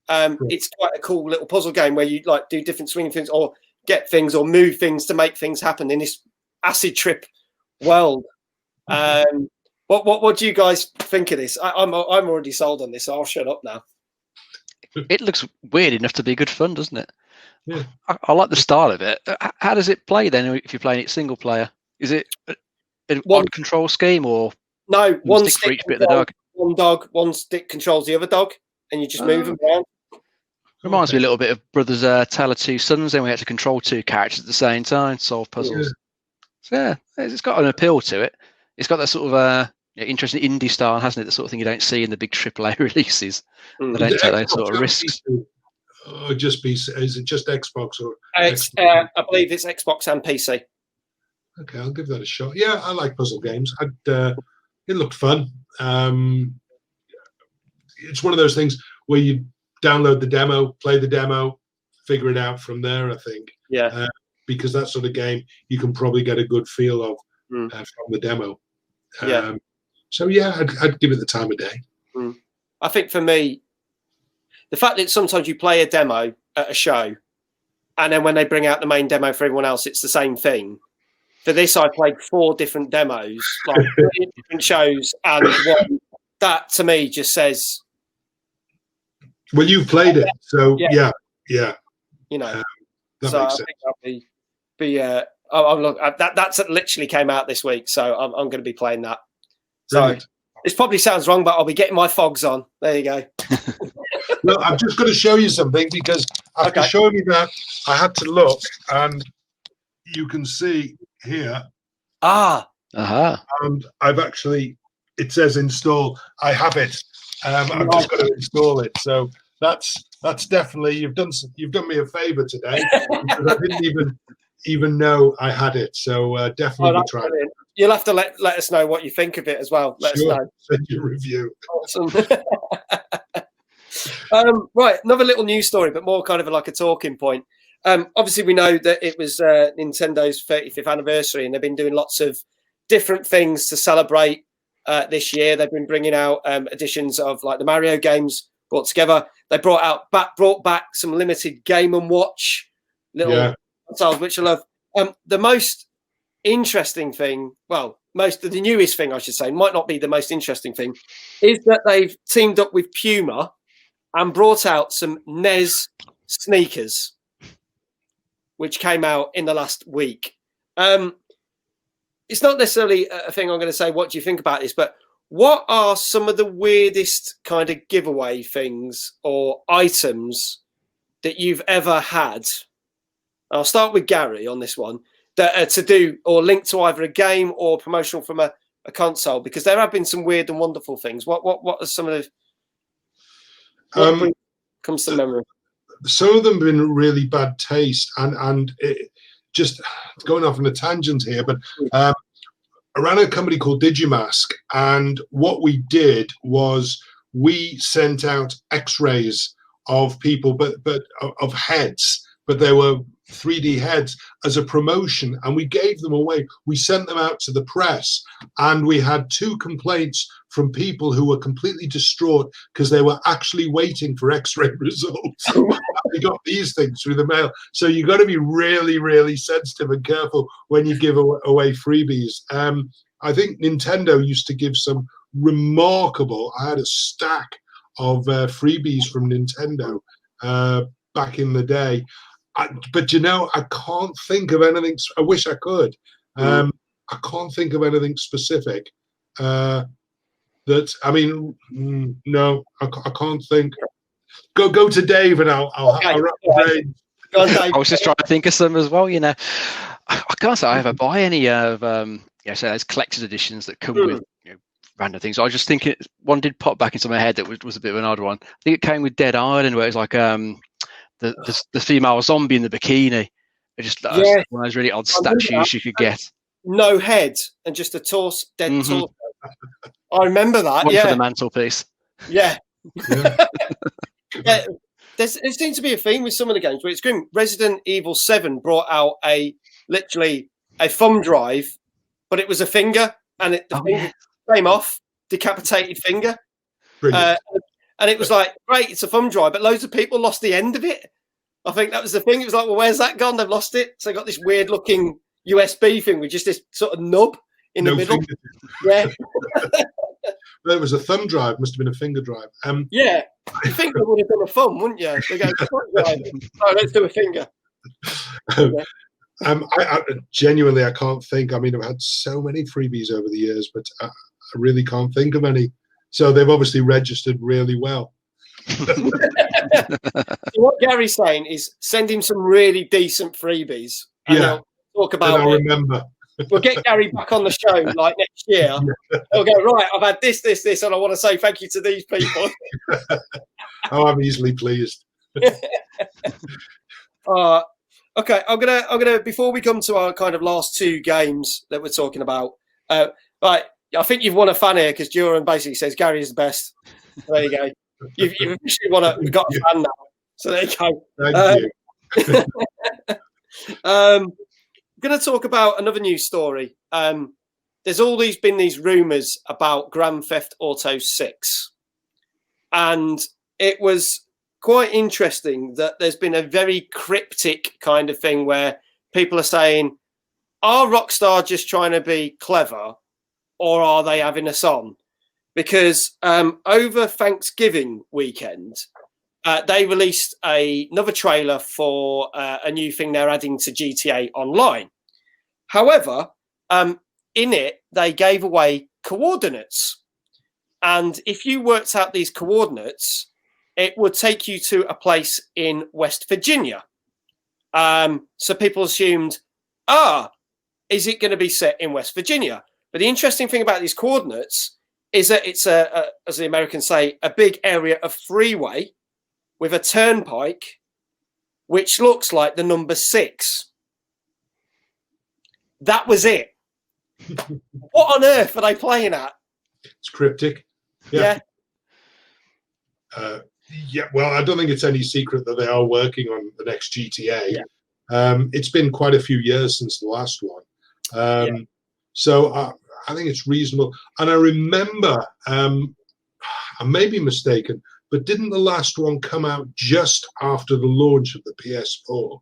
It's quite a cool little puzzle game where you like do different swinging things or get things or move things to make things happen in this acid trip world. What do you guys think of this? I'm already sold on this, so I'll shut up now. It looks weird enough to be good fun, doesn't it? Yeah. I like the style of it. How does it play then if you're playing it single player? Is it one control scheme or no one stick for each bit of the controls dog? One dog, one stick controls the other dog, and you just move them around. Reminds me a little bit of Brothers Tale of Two Sons. Then we had to control two characters at the same time, solve puzzles. So yeah, it's got an appeal to it. It's got that sort of interesting indie style, hasn't it? The sort of thing you don't see in the big AAA releases. They don't take those sort of risks. Or just PC? Is it just Xbox or? I believe it's Xbox and PC. Okay, I'll give that a shot. Yeah, I like puzzle games. It looked fun. It's one of those things where you download the demo, play the demo, figure it out from there. I think. Yeah. Because that sort of game you can probably get a good feel of from the demo. Yeah. So yeah, I'd give it the time of day. I think for me, the fact that sometimes you play a demo at a show, and then when they bring out the main demo for everyone else, it's the same thing. For this, I played 4 different demos, like 3 different shows, and one. That to me just says. Well, you've played it, so yeah. You know, that so makes I sense. think that'll be. That's literally came out this week, so I'm going to be playing that. Brilliant. So this probably sounds wrong, but I'll be getting my Phogs on. There you go. No, I'm just going to show you something because after showing me that, I had to look, and you can see here. And I've actually, it says install. I have it. I'm just going to install it. So that's definitely you've done me a favor today because I didn't even know I had it. So definitely try it. You'll have to let us know what you think of it as well. Let us know. Send your review. Awesome. Right, another little news story, but more kind of like a talking point. Obviously, we know that it was Nintendo's 35th anniversary, and they've been doing lots of different things to celebrate this year. They've been bringing out editions of like the Mario games brought together. They brought back some limited Game & Watch little consoles, which I love. The most interesting thing, well, the newest thing, I should say, might not be the most interesting thing, is that they've teamed up with Puma and brought out some NES sneakers, which came out in the last week. It's not necessarily a thing I'm going to say, what do you think about this? But what are some of the weirdest kind of giveaway things or items that you've ever had? I'll start with Gary on this one, that are to do or linked to either a game or promotional from a console, because there have been some weird and wonderful things. What are some of the comes to memory? Some of them have been really bad taste, and just going off on a tangent here, but I ran a company called Digimask, and what we did was we sent out X-rays of people, but of heads, but they were 3D heads as a promotion, and we gave them away. We sent them out to the press, and we had 2 complaints from people who were completely distraught because they were actually waiting for X-ray results. They got these things through the mail. So you got to be really, really sensitive and careful when you give away freebies. I think Nintendo used to give some remarkable. I had a stack of freebies from Nintendo back in the day. But I can't think of anything. I wish I could. I can't think of anything specific. No, I can't think. Go to Dave, and I'll wrap the brain. I was just trying to think of some as well. I can't say I ever buy any of so there's collector's editions that come with random things. I was just thinking one did pop back into my head that was a bit of an odd one. I think it came with Dead Island, where it was like the female zombie in the bikini. It just one of those really odd statues you could get. No head and just a torso, dead torso. I remember that. One for the mantelpiece. Yeah. There seems to be a theme with some of the games where it's grim. Resident Evil 7 brought out literally a thumb drive, but it was a finger, and the finger came off, decapitated finger. And it was like, great, it's a thumb drive, but loads of people lost the end of it. I think that was the thing. It was like, well, where's that gone? They've lost it. So they got this weird looking USB thing with just this sort of nub in the middle. Yeah. Well, it was a thumb drive. Must have been a finger drive. Yeah. You think they would have done a thumb, wouldn't you? They go, oh, let's do a finger. I genuinely, I can't think. I mean, I've had so many freebies over the years, but I really can't think of any. So they've obviously registered really well. So what Gary's saying is send him some really decent freebies. And he'll talk about I'll remember. We'll get Gary back on the show like next year. He'll go, right, I've had this, and I want to say thank you to these people. Oh, I'm easily pleased. Okay, I'm gonna before we come to our kind of last 2 games that we're talking about, right, I think you've won a fan here because Duran basically says Gary is the best. There you go. You've officially got a fan now. So there you go. Thank you. I'm going to talk about another news story. There's been these rumors about Grand Theft Auto 6. And it was quite interesting that there's been a very cryptic kind of thing where people are saying, are Rockstar just trying to be clever, or are they having us on? Because over Thanksgiving weekend, they released another trailer for a new thing they're adding to GTA Online. However, in it, they gave away coordinates. And if you worked out these coordinates, it would take you to a place in West Virginia. So people assumed, is it going to be set in West Virginia? But the interesting thing about these coordinates is that it's, as the Americans say, a big area of freeway with a turnpike, which looks like the number 6. That was it. What on earth are they playing at? It's cryptic. Yeah. Well, I don't think it's any secret that they are working on the next GTA. It's been quite a few years since the last one. So I think it's reasonable. And I remember, I may be mistaken, but didn't the last one come out just after the launch of the PS4?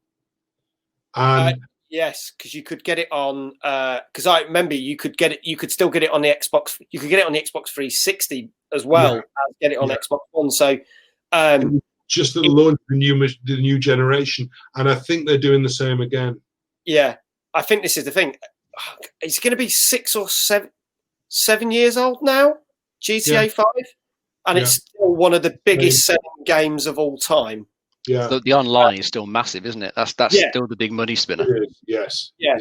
And Yes, because you could get it on. Because I remember you could get it. You could still get it on the Xbox. You could get it on the Xbox 360 as well as get it on Xbox One. So just at the launch of the new generation, and I think they're doing the same again. Yeah, I think this is the thing. It's going to be 6 or 7 years old now. GTA 5, and it's still one of the biggest selling games of all time. Yeah, the online is still massive, isn't it? That's still the big money spinner. Yes. Yeah.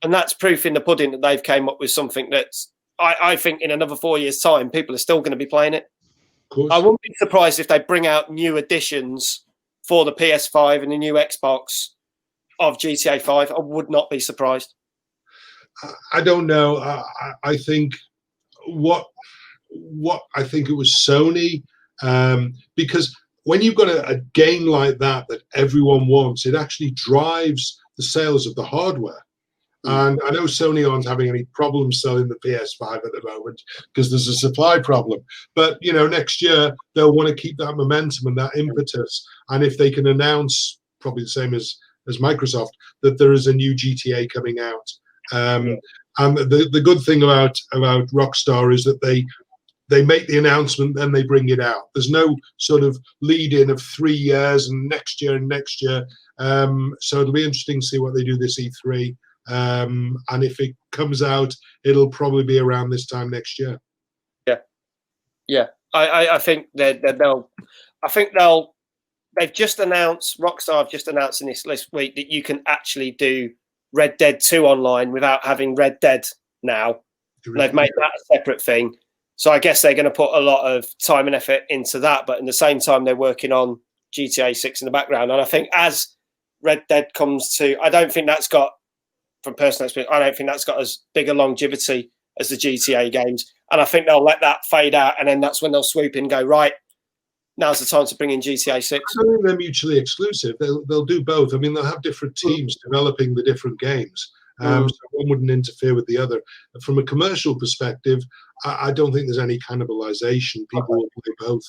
And that's proof in the pudding that they've came up with something that's, I think in another 4 years' time, people are still going to be playing it. Of course. I wouldn't be surprised if they bring out new editions for the PS5 and the new Xbox of GTA 5. I would not be surprised. I don't know. I think what I think it was Sony, because when you've got a game like that everyone wants, it actually drives the sales of the hardware. And I know Sony aren't having any problems selling the PS5 at the moment because there's a supply problem. But, next year they'll want to keep that momentum and that impetus. And if they can announce, probably the same as Microsoft, that there is a new GTA coming out. And the good thing about Rockstar is that they make the announcement, then they bring it out. There's no sort of lead in of 3 years and next year. So it'll be interesting to see what they do this E3. And if it comes out, it'll probably be around this time next year. Yeah. I think they've just announced, Rockstar have just announced in this week that you can actually do Red Dead 2 online without having Red Dead now. They've made that a separate thing. So I guess they're going to put a lot of time and effort into that. But in the same time, they're working on GTA 6 in the background. And I think as Red Dead comes to, I don't think that's got, from personal experience, I don't think that's got as big a longevity as the GTA games. And I think they'll let that fade out. And then that's when they'll swoop in and go, right, now's the time to bring in GTA 6. I don't think they're mutually exclusive. They'll do both. I mean, they'll have different teams developing the different games. So one wouldn't interfere with the other. From a commercial perspective, I don't think there's any cannibalization. People will play both.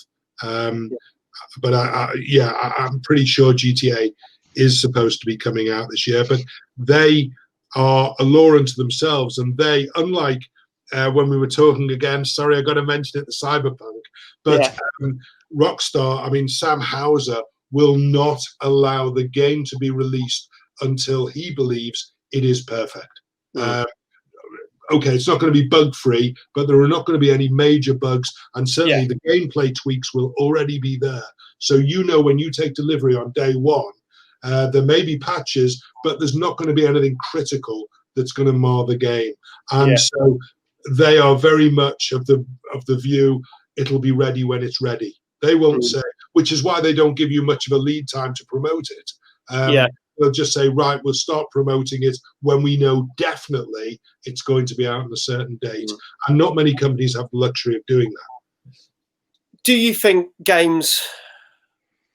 But I'm pretty sure GTA is supposed to be coming out this year. But they are a law unto themselves, and they, unlike when we were talking again, sorry, I got to mention it, the Cyberpunk, but Rockstar, I mean, Sam Houser will not allow the game to be released until he believes it is perfect. Okay, it's not going to be bug-free, but there are not going to be any major bugs, and certainly the gameplay tweaks will already be there. So when you take delivery on day one, there may be patches, but there's not going to be anything critical that's going to mar the game. And so they are very much of the view it'll be ready when it's ready. They won't say, which is why they don't give you much of a lead time to promote it. They'll just say, right, we'll start promoting it when we know definitely it's going to be out on a certain date. And not many companies have the luxury of doing that. Do you think games,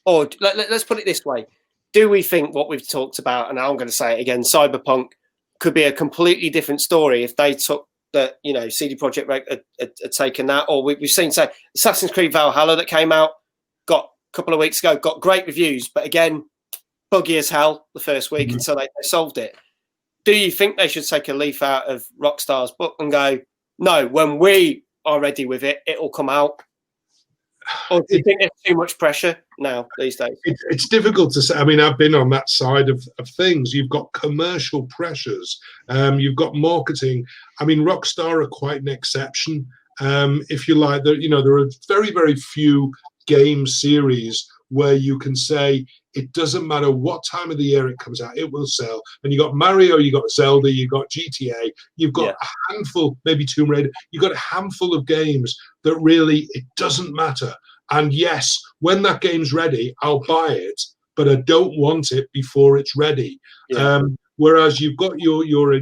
or let's put it this way, do we think what we've talked about, and I'm going to say it again, Cyberpunk could be a completely different story if they took that, CD Projekt Red had taken that, or we've seen, say, Assassin's Creed Valhalla that came out, got a couple of weeks ago, got great reviews, but again, buggy as hell the first week until they solved it. Do you think they should take a leaf out of Rockstar's book and go, no, when we are ready with it, it'll come out? Or do you think there's too much pressure now these days? It's difficult to say. I mean, I've been on that side of things. You've got commercial pressures. You've got marketing. I mean, Rockstar are quite an exception. If you like, there are very, very few game series where you can say it doesn't matter what time of the year it comes out, it will sell. And you got Mario, you got Zelda, you got GTA, you've got a handful, maybe Tomb Raider, you've got a handful of games that really, it doesn't matter. And yes, when that game's ready, I'll buy it, but I don't want it before it's ready. Whereas you've got your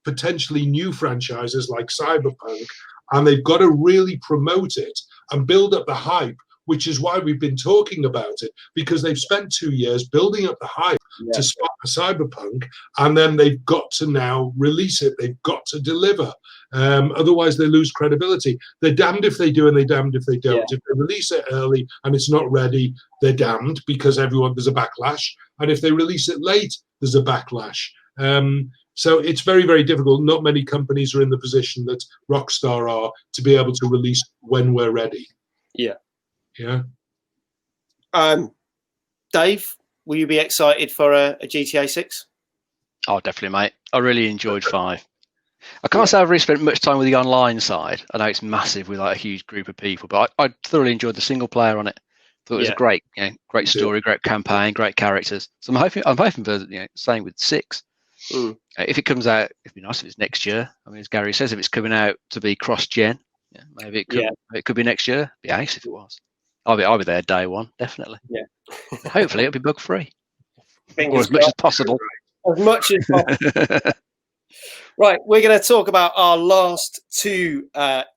potentially new franchises like Cyberpunk, and they've got to really promote it and build up the hype, which is why we've been talking about it, because they've spent 2 years building up the hype to spot Cyberpunk, and then they've got to now release it. They've got to deliver. Otherwise, they lose credibility. They're damned if they do and they're damned if they don't. If they release it early and it's not ready, they're damned because there's a backlash. And if they release it late, there's a backlash. So it's very, very difficult. Not many companies are in the position that Rockstar are to be able to release when we're ready. Yeah. Yeah. Dave, will you be excited for a GTA 6? Oh, definitely, mate. I really enjoyed 5. I can't say I've really spent much time with the online side. I know it's massive with like a huge group of people, but I thoroughly enjoyed the single player on it. Thought it was a great, great story, great campaign, great characters. So I'm hoping for same with 6. If it comes out, it'd be nice if it's next year. I mean, as Gary says, if it's coming out to be cross-gen, maybe it could be next year. It'd be ace if it was. I'll be there day one, definitely. Yeah. Hopefully it'll be bug free, or Fingers as much as crossed. possible. As much as possible. Right, we're going to talk about our last 2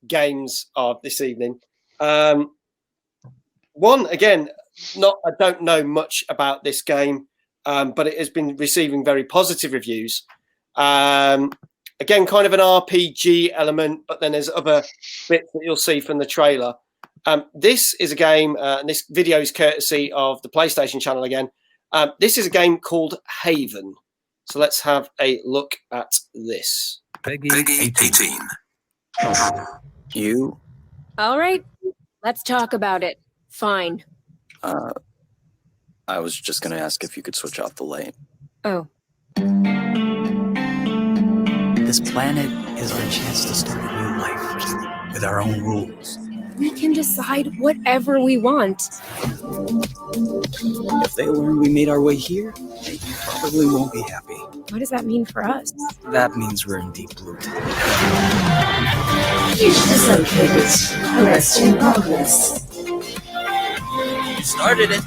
games of this evening. One, again, I don't know much about this game, but it has been receiving very positive reviews. Again, kind of an RPG element, but then there's other bits that you'll see from the trailer. This is a game, and this video is courtesy of the PlayStation channel again. This is a game called Haven. So let's have a look at this. Peggy 18. You? All right, let's talk about it. Fine. I was just gonna ask if you could switch off the light. Oh. This planet is our chance to start a new life with our own rules. We can decide whatever we want. If they learn we made our way here, they probably won't be happy. What does that mean for us? That means we're in deep blue. Arrest in progress. Started it.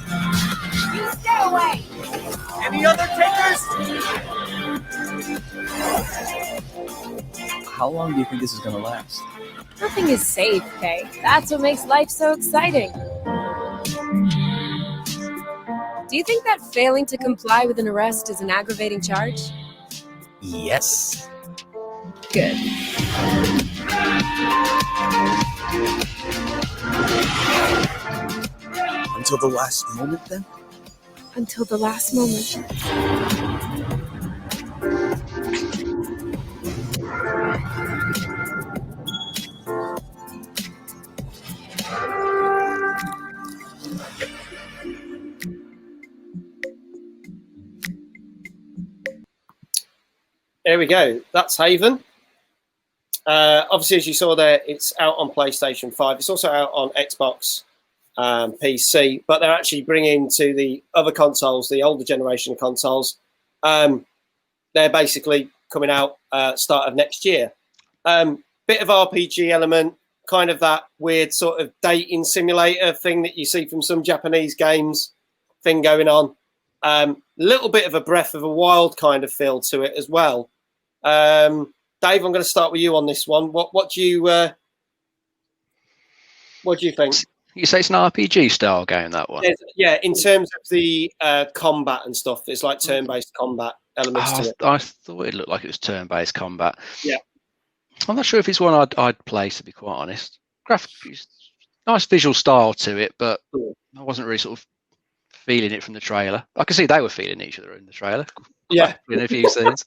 You stay away! Any other takers? How long do you think this is gonna last? Nothing is safe, Kay. That's what makes life so exciting. Do you think that failing to comply with an arrest is an aggravating charge? Yes. Good. Until the last moment, then? Until the last moment. There we go. That's Haven. Obviously, as you saw there, it's out on PlayStation 5. It's also out on Xbox, PC, but they're actually bringing to the other consoles, the older generation of consoles. They're basically coming out start of next year. Bit of RPG element, kind of that weird sort of dating simulator thing that you see from some Japanese games thing going on. Little bit of a Breath of a Wild kind of feel to it as well. Dave, I'm going to start with you on this one. What do you think? You say it's an RPG style game, that one? Yeah, in terms of the combat and stuff, it's like turn-based combat elements to it. I thought it looked like it was turn-based combat. Yeah, I'm not sure if it's one I'd play, to be quite honest. Graphics, nice visual style to it, but I wasn't really sort of feeling it from the trailer. I can see they were feeling each other in the trailer. Yeah, in a few scenes.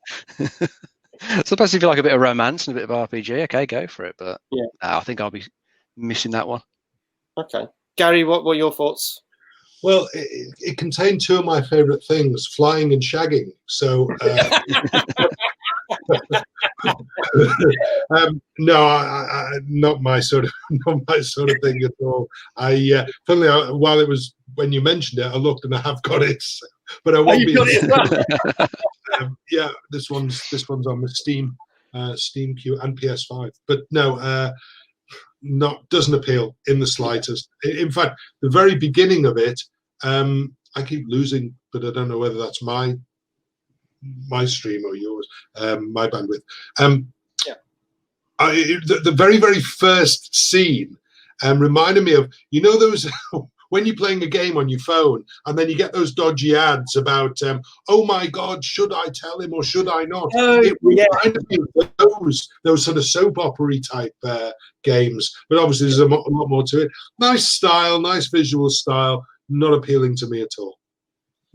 Sometimes if you like a bit of romance and a bit of RPG, okay, go for it. But yeah, I think I'll be missing that one. Okay, Gary, what were your thoughts? Well, it contained 2 of my favorite things: flying and shagging. So. No, not my sort of thing at all. Funnily, while it was when you mentioned it, I looked and I have got it, but I won't be. Yeah, this one's on the Steam Q and PS5, but no, doesn't appeal in the slightest. In fact, the very beginning of it, I keep losing, but I don't know whether that's my stream or yours, my bandwidth. The very, very first scene reminded me of, those when you're playing a game on your phone and then you get those dodgy ads about, oh my God, should I tell him or should I not? It reminded me of those sort of soap opera type games, but obviously there's a lot more to it. Nice style, nice visual style, not appealing to me at all.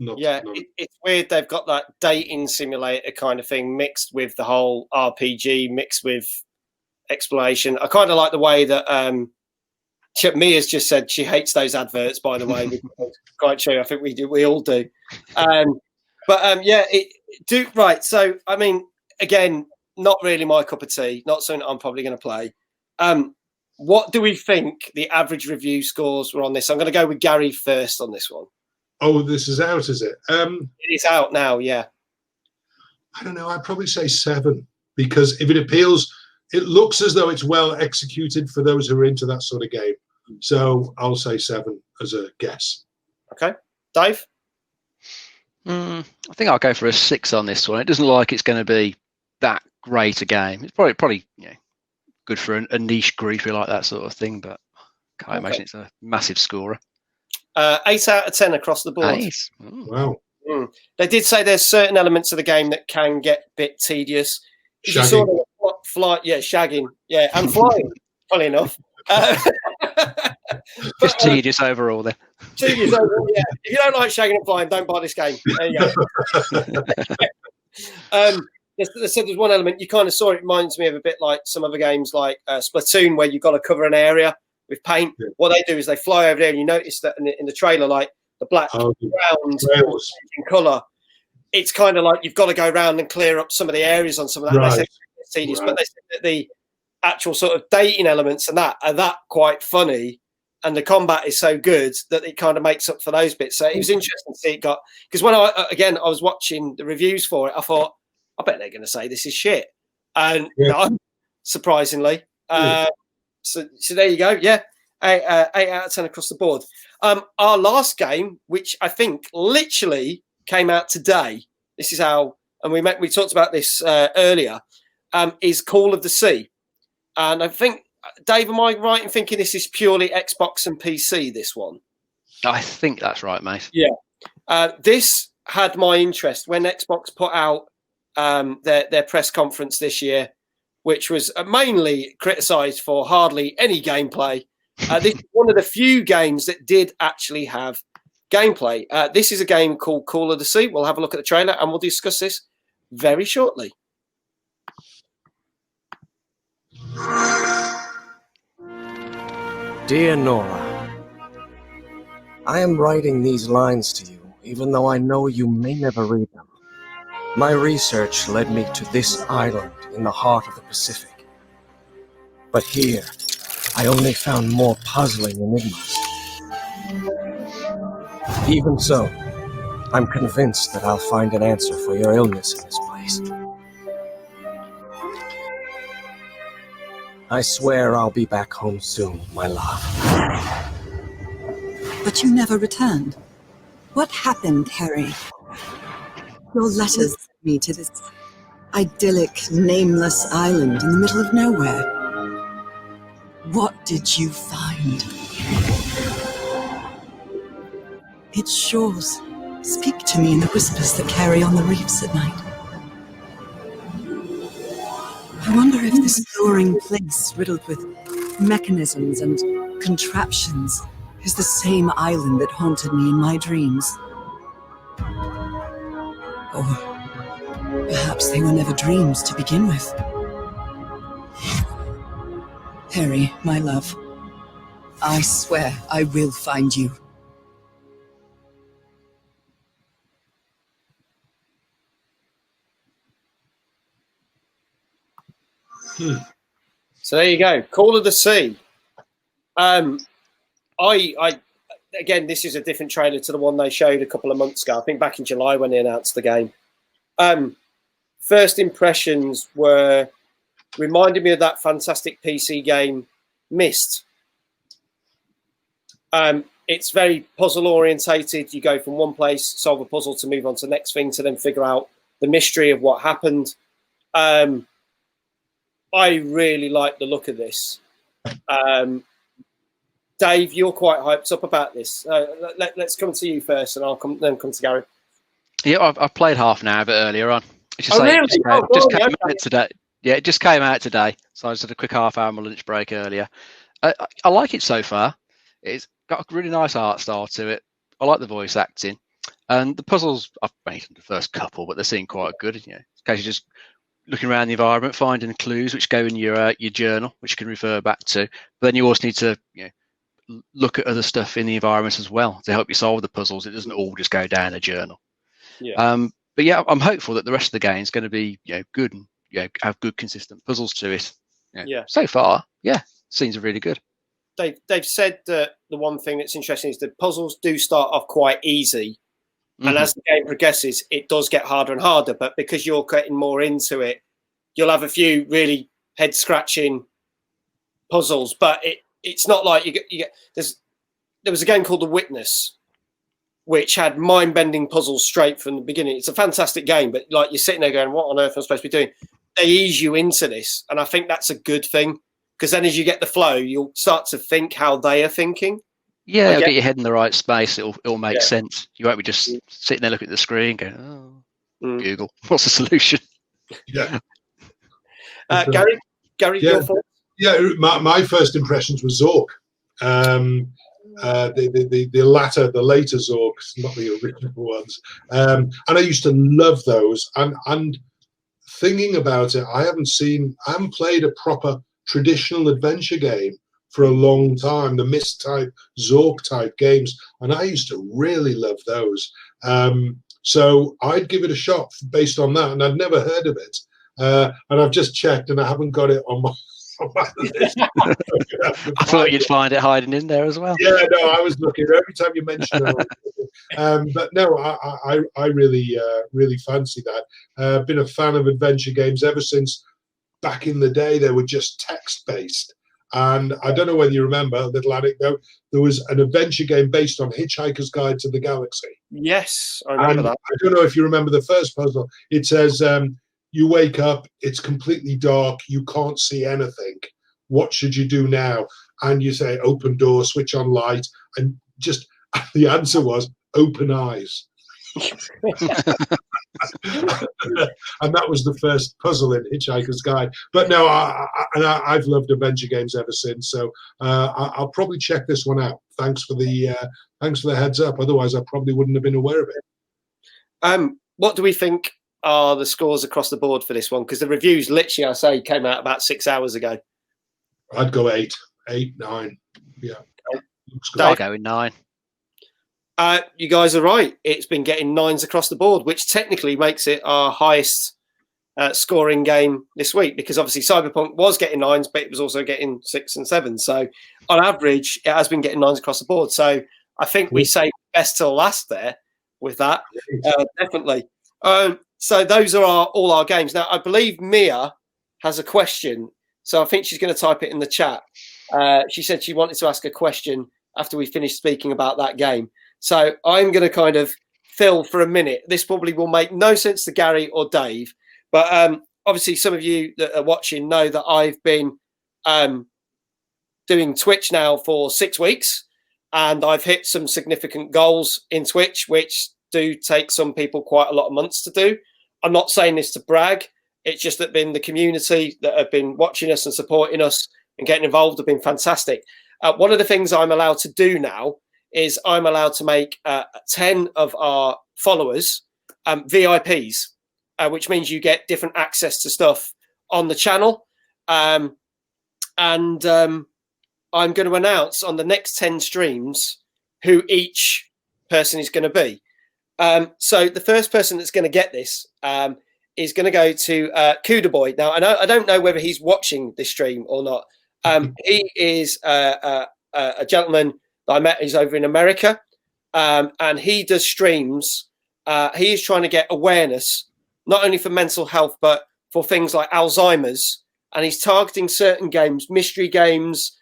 Yeah, it's weird. They've got that dating simulator kind of thing mixed with the whole RPG, mixed with exploration. I kind of like the way that Mia's just said she hates those adverts. By the way, which is quite true. I think we all do. Right. So, I mean, again, not really my cup of tea. Not something I'm probably going to play. What do we think the average review scores were on this? I'm going to go with Gary first on this one. Oh, this is out, is it? It is out now, yeah. I don't know. I'd probably say 7 because if it appeals, it looks as though it's well executed for those who are into that sort of game. So I'll say 7 as a guess. Okay, Dave. I think I'll go for a 6 on this one. It doesn't look like it's going to be that great a game. It's probably good for a niche group who like that sort of thing, but can't imagine it's a massive scorer. 8 out of 10 across the board. Nice. Wow. They did say there's certain elements of the game that can get a bit tedious. Shagging. Shagging. Yeah, and flying, funny enough. Just tedious overall then. Tedious overall, yeah. If you don't like shagging and flying, don't buy this game. There you go. They said there's one element, you kind of saw it reminds me of a bit like some other games like Splatoon, where you've got to cover an area with paint. Yeah. What they do is they fly over there, and you notice that in the trailer, like the black ground in colour, it's kind of like you've got to go around and clear up some of the areas on some of that. Right. They say it's tedious, but they said that the actual sort of dating elements and that are quite funny, and the combat is so good that it kind of makes up for those bits. So it was interesting to see it got, because when I was watching the reviews for it, I thought, I bet they're going to say this is shit, and no, surprisingly. So there you go. Yeah, 8 out of 10 across the board. Our last game, which I think literally came out today. This is how, and we talked about this earlier. Is Call of the Sea, and I think, Dave, am I right in thinking this is purely Xbox and PC? This one, I think that's right, mate. Yeah, this had my interest when Xbox put out their press conference this year, which was mainly criticised for hardly any gameplay. This is one of the few games that did actually have gameplay. This is a game called Call of the Sea. We'll have a look at the trailer and we'll discuss this very shortly. Dear Nora, I am writing these lines to you, even though I know you may never read them. My research led me to this island in the heart of the Pacific. But here, I only found more puzzling enigmas. Even so, I'm convinced that I'll find an answer for your illness in this place. I swear I'll be back home soon, my love. But you never returned. What happened, Harry? Your letters sent me to this idyllic, nameless island in the middle of nowhere. What did you find? Its shores speak to me in the whispers that carry on the reefs at night. I wonder if this alluring place riddled with mechanisms and contraptions is the same island that haunted me in my dreams. Or perhaps they were never dreams to begin with. Harry, my love, I swear I will find you. So there you go, Call of the Sea. Again, this is a different trailer to the one they showed a couple of months ago. I think back in July when they announced the game. First impressions reminded me of that fantastic PC game Myst. It's very puzzle orientated. You go from one place, solve a puzzle, to move on to the next thing, to then figure out the mystery of what happened. I really like the look of this. Dave, you're quite hyped up about this. Let's come to you first, and I'll come to Gary. Yeah, I've played half an hour of it earlier on. Just really? Came out today. Yeah, it just came out today, so I just had a quick half hour on my lunch break earlier. I like it so far. It's got a really nice art style to it. I like the voice acting. And the puzzles, I've made the first couple, but they seem quite good. You know, occasionally just looking around the environment, finding clues which go in your journal, which you can refer back to. But then you also need to look at other stuff in the environment as well to help you solve the puzzles. It doesn't all just go down a journal. Yeah. But yeah, I'm hopeful that the rest of the game is going to be good and have good consistent puzzles to it. Yeah. So far, seems really good. They've said that the one thing that's interesting is the puzzles do start off quite easy. And as the game progresses, it does get harder and harder. But because you're getting more into it, you'll have a few really head-scratching puzzles. But it's not like you get. There was a game called The Witness, which had mind-bending puzzles straight from the beginning. It's a fantastic game, but like you're sitting there going, "What on earth am I supposed to be doing?" They ease you into this, and I think that's a good thing because then, as you get the flow, you'll start to think how they are thinking. Yeah, it'll get your head in the right space. It'll make sense. You won't be just sitting there looking at the screen going, Google, what's the solution? Yeah. Gary, your thoughts? Yeah, my first impressions were Zork. The later Zorks, not the original ones. And I used to love those. And thinking about it, I haven't played a proper traditional adventure game for a long time, the Myst type, Zork type games, and I used to really love those. So I'd give it a shot based on that, and I'd never heard of it. And I've just checked, and I haven't got it on my list. I thought you'd find it hiding in there as well. Yeah, no, I was looking every time you mentioned it. But no, I really fancy that. Been a fan of adventure games ever since back in the day. They were just text-based. And I don't know whether you remember, a little anecdote, there was an adventure game based on Hitchhiker's Guide to the Galaxy. Yes, I remember that. I don't know if you remember the first puzzle. It says, you wake up, it's completely dark, you can't see anything. What should you do now? And you say, open door, switch on light. And just the answer was, open eyes. And that was the first puzzle in Hitchhiker's Guide. But no, I've loved adventure games ever since. So I'll probably check this one out. Thanks for the heads up. Otherwise, I probably wouldn't have been aware of it. What do we think are the scores across the board for this one? Because the reviews, literally, I say, came out about 6 hours ago. I'd go 8, 9. Yeah, I'll go with 9. You guys are right. It's been getting 9s across the board, which technically makes it our highest scoring game this week, because obviously Cyberpunk was getting 9s, but it was also getting 6 and 7. So on average, it has been getting 9s across the board. So I think we say best till last there with that. Definitely. So those are all our games. Now, I believe Mia has a question. So I think she's going to type it in the chat. She said she wanted to ask a question after we finished speaking about that game. So I'm going to kind of fill for a minute. This probably will make no sense to Gary or Dave, but obviously some of you that are watching know that I've been doing Twitch now for 6 weeks, and I've hit some significant goals in Twitch, which do take some people quite a lot of months to do. I'm not saying this to brag. It's just that the community that have been watching us and supporting us and getting involved have been fantastic. One of the things I'm allowed to do now is I'm allowed to make 10 of our followers VIPs, which means you get different access to stuff on the channel. And I'm going to announce on the next 10 streams who each person is going to be. So the first person that's going to get this is going to go to Kuda Boy. Now, I don't know whether he's watching this stream or not. He is a gentleman that I met. He's over in America, and he does streams. He is trying to get awareness, not only for mental health, but for things like Alzheimer's. And he's targeting certain games, mystery games,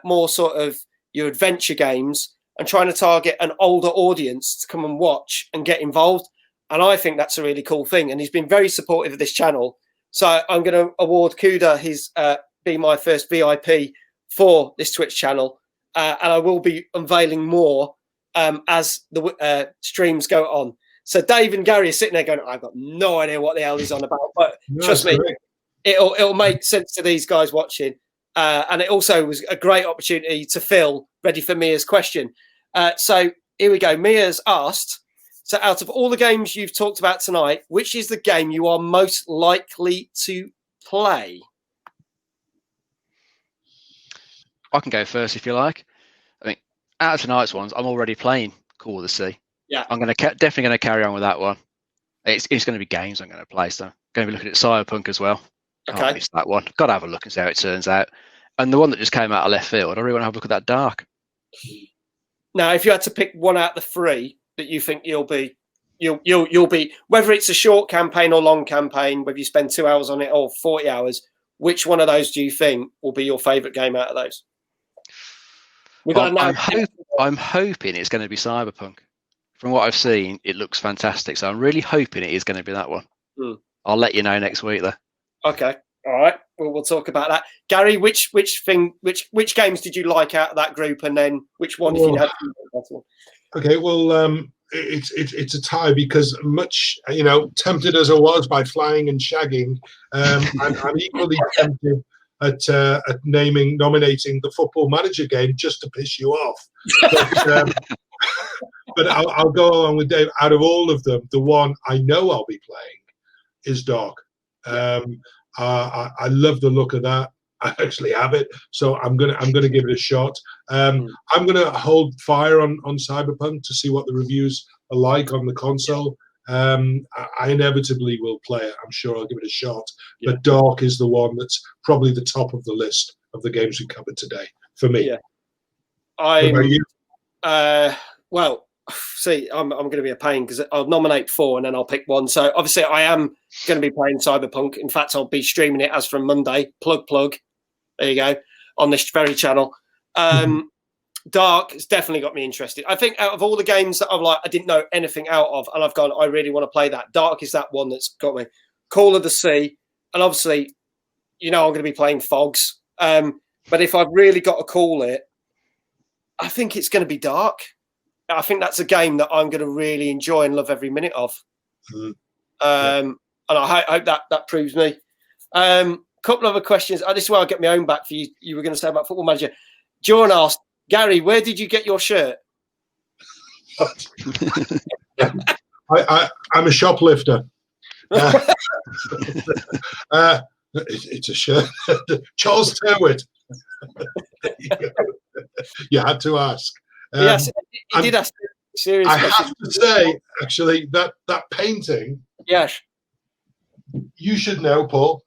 more sort of your adventure games, and trying to target an older audience to come and watch and get involved. And I think that's a really cool thing. And he's been very supportive of this channel. So I'm going to award Kuda his be my first VIP for this Twitch channel. And I will be unveiling more as the streams go on. So Dave and Gary are sitting there going, I've got no idea what the hell he's on about. But trust me, it'll make sense to these guys watching. And it also was a great opportunity to Phil, ready for Mia's question. So here we go. Mia's asked, So out of all the games you've talked about tonight, which is the game you are most likely to play? I can go first if you like. I mean, out of tonight's ones, I'm already playing Call of the Sea. Yeah. I'm definitely going to carry on with that one. It's going to be games I'm going to play, so I'm going to be looking at Cyberpunk as well. Can't miss that one. Got to have a look and see how it turns out. And the one that just came out of left field, I really want to have a look at that Darq. Now, if you had to pick one out of the three that you think you'll be, whether it's a short campaign or long campaign, whether you spend 2 hours on it or 40 hours, which one of those do you think will be your favourite game out of those? I'm hoping it's going to be Cyberpunk. From what I've seen, it looks fantastic. So I'm really hoping it is going to be that one. I'll let you know next week, though. Okay, all right. Well, we'll talk about that. Gary, which games did you like out of that group, and then which one, if you had? Okay, well, it's a tie because much, tempted as I was by flying and shagging, I'm equally tempted at nominating the Football Manager game just to piss you off. But I'll go along with Dave. Out of all of them, the one I know I'll be playing is Darq. I love the look of that. I actually have it, so I'm gonna give it a shot. I'm gonna hold fire on Cyberpunk to see what the reviews are like on the console. I inevitably will play it. I'm sure I'll give it a shot. But Darq is the one that's probably the top of the list of the games we covered today for me. Yeah. What about you? Well, see, I'm going to be a pain because I'll nominate 4 and then I'll pick one. So obviously I am going to be playing Cyberpunk. In fact, I'll be streaming it as from Monday. Plug. There you go. On this very channel. Darq has definitely got me interested. I think out of all the games that I didn't know anything out of, and I've gone, I really want to play that. Darq is that one that's got me. Call of the Sea, and obviously, I'm going to be playing Phogs. But if I've really got to call it, I think it's going to be Darq. I think that's a game that I'm going to really enjoy and love every minute of. And I hope that proves me. Couple of other questions. This is where I'll get my own back for you. You were going to say about Football Manager. John asked, Gary, where did you get your shirt? I'm a shoplifter. It's a shirt. Charles Terwitt. You had to ask. Yes, he did ask a serious question. I have to say, actually, that painting. Yes. You should know, Paul.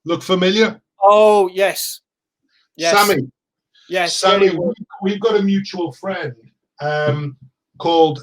Look familiar? Oh, yes. Sammy. Yes. Sammy, we've got a mutual friend called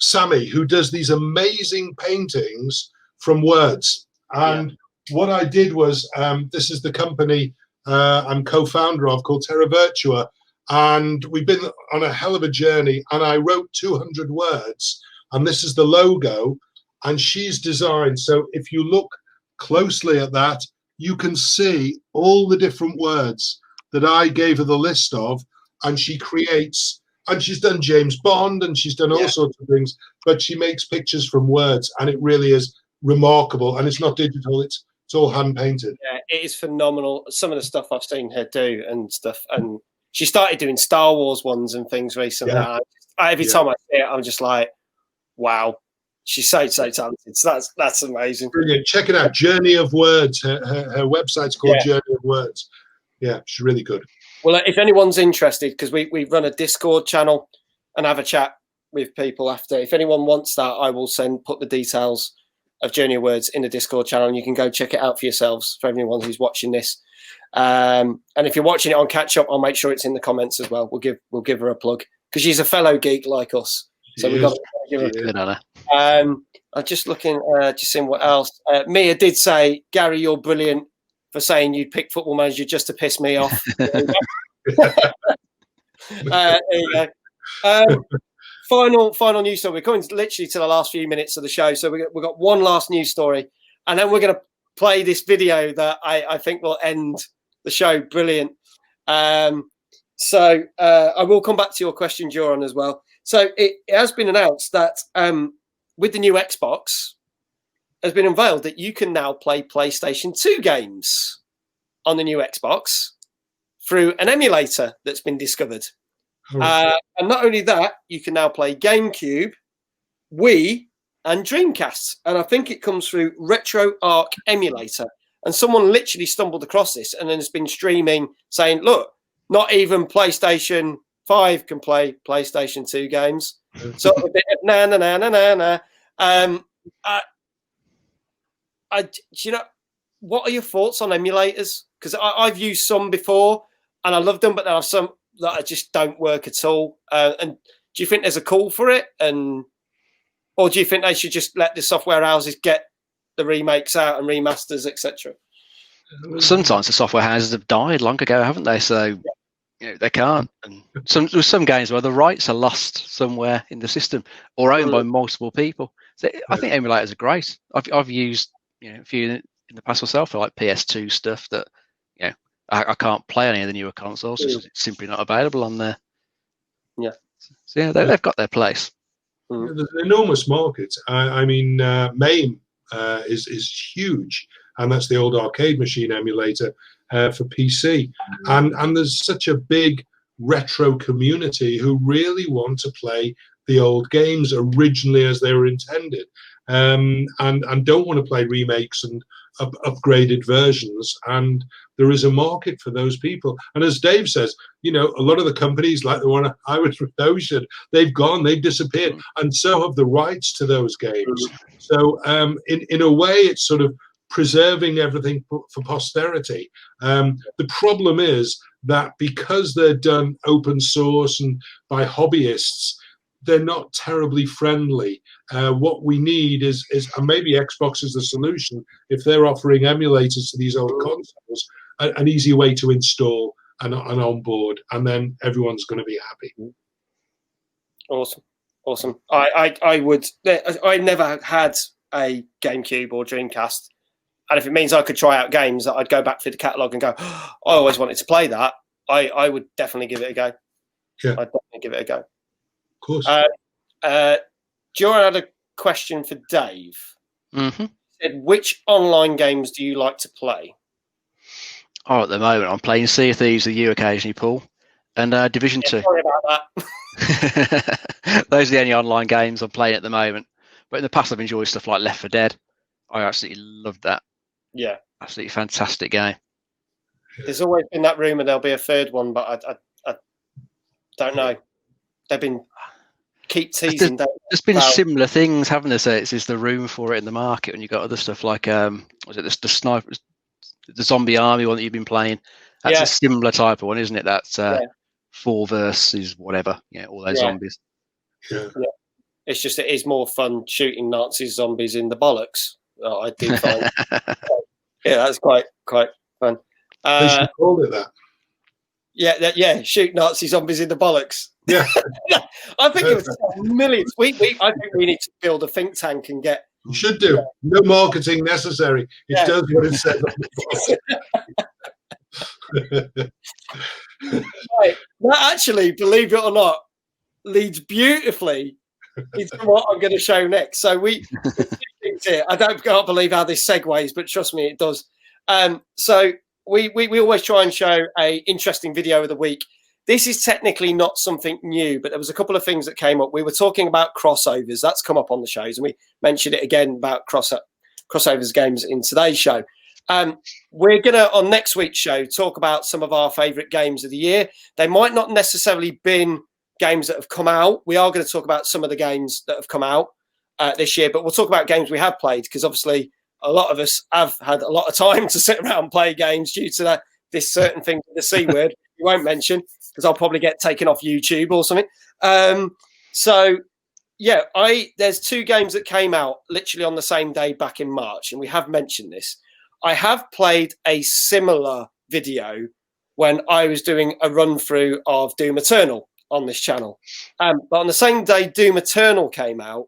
Sammy who does these amazing paintings from words. And what I did was, this is the company I'm co-founder of called Terra Virtua. And we've been on a hell of a journey. And I wrote 200 words. And this is the logo. And she's designed. So if you look closely at that, you can see all the different words that I gave her the list of, and she creates, and she's done James Bond, and she's done all sorts of things, but she makes pictures from words, and it really is remarkable. And it's not digital; it's all hand painted. Yeah, it is phenomenal. Some of the stuff I've seen her do and stuff, and she started doing Star Wars ones and things recently. Yeah. Every time I see it, I'm just like, wow. She's so talented. So that's amazing. Brilliant. Check it out. Journey of Words. Her website's called Journey of Words. Yeah, she's really good. Well, if anyone's interested, because we run a Discord channel and have a chat with people after. If anyone wants that, I will put the details of Journey of Words in the Discord channel, and you can go check it out for yourselves. For anyone who's watching this, and if you're watching it on catch up, I'll make sure it's in the comments as well. We'll give her a plug because she's a fellow geek like us. So we've got to give her. I'm just looking, just seeing what else. Mia did say, Gary, you're brilliant for saying you'd pick Football Manager just to piss me off. There you go. Final news story. We're coming literally to the last few minutes of the show. So we've got one last news story, and then we're going to play this video that I think will end the show. Brilliant. So I will come back to your question, Joran, as well. So it has been announced that with the new Xbox, has been unveiled that you can now play PlayStation 2 games on the new Xbox through an emulator that's been discovered. And not only that, you can now play GameCube, Wii, and Dreamcast. And I think it comes through RetroArch emulator. And someone literally stumbled across this and then has been streaming saying, look, not even PlayStation 5 can play PlayStation 2 games. So a bit of na. You know, what are your thoughts on emulators? Because I've used some before and I love them, but there are some that just don't work at all. And do you think there's a call for it? Or do you think they should just let the software houses get the remakes out and remasters, etc.? Sometimes the software houses have died long ago, haven't they? So they can't. And with some games where the rights are lost somewhere in the system or owned by multiple people. So I think emulators are great. I've used a few in the past myself for like PS2 stuff that I can't play any of the newer consoles. It's simply not available on there. Yeah. So they've got their place. There's an enormous market. I mean, MAME is huge, and that's the old arcade machine emulator for PC. And there's such a big retro community who really want to play the old games originally as they were intended, and don't want to play remakes and upgraded versions. And there is a market for those people. And as Dave says, a lot of the companies like the one I was with Ocean, they've disappeared, and so have the rights to those games. So in a way, it's sort of preserving everything for posterity. The problem is that because they're done open source and by hobbyists, they're not terribly friendly. What we need is, and maybe Xbox is the solution, if they're offering emulators to these old consoles, an easy way to install and onboard, and then everyone's going to be happy. Awesome. I never had a GameCube or Dreamcast, and if it means I could try out games that I'd go back through the catalogue and go, I always wanted to play that, I would definitely give it a go. Yeah, I'd definitely give it a go. Of course. Joran had a question for Dave. Mm-hmm. He said, which online games do you like to play? Oh, at the moment, I'm playing Sea of Thieves that you occasionally pull, and Division 2. Sorry about that. Those are the only online games I'm playing at the moment. But in the past, I've enjoyed stuff like Left 4 Dead. I absolutely loved that. Yeah. Absolutely fantastic game. There's always been that rumour there'll be a third one, but I don't know. They've been keep teasing. There's been similar things, haven't there? So it's the room for it in the market, and you've got other stuff like was it the sniper, the zombie army one that you've been playing? That's a similar type of one, isn't it? That's 4 versus whatever, all those zombies. Yeah. It's just it is more fun shooting Nazi zombies in the bollocks. I do find. That's quite fun. They should call it that. Yeah, shoot Nazi zombies in the bollocks. Yeah. I think it was millions. I think we need to build a think tank and get. You should do. No marketing necessary. It does what it says on the box. Right. That actually, believe it or not, leads beautifully into what I'm going to show next. So we here. I can't believe how this segues, but trust me, it does. So we always try and show a interesting video of the week. This is technically not something new, but there was a couple of things that came up. We were talking about crossovers. That's come up on the shows, and we mentioned it again about crossovers games in today's show. We're going to, on next week's show, talk about some of our favourite games of the year. They might not necessarily been games that have come out. We are going to talk about some of the games that have come out this year, but we'll talk about games we have played, because obviously a lot of us have had a lot of time to sit around and play games due to this certain thing, the C word, we won't mention, because I'll probably get taken off YouTube or something. There's 2 games that came out literally on the same day back in March, and we have mentioned this. I have played a similar video when I was doing a run through of Doom Eternal on this channel. But on the same day Doom Eternal came out,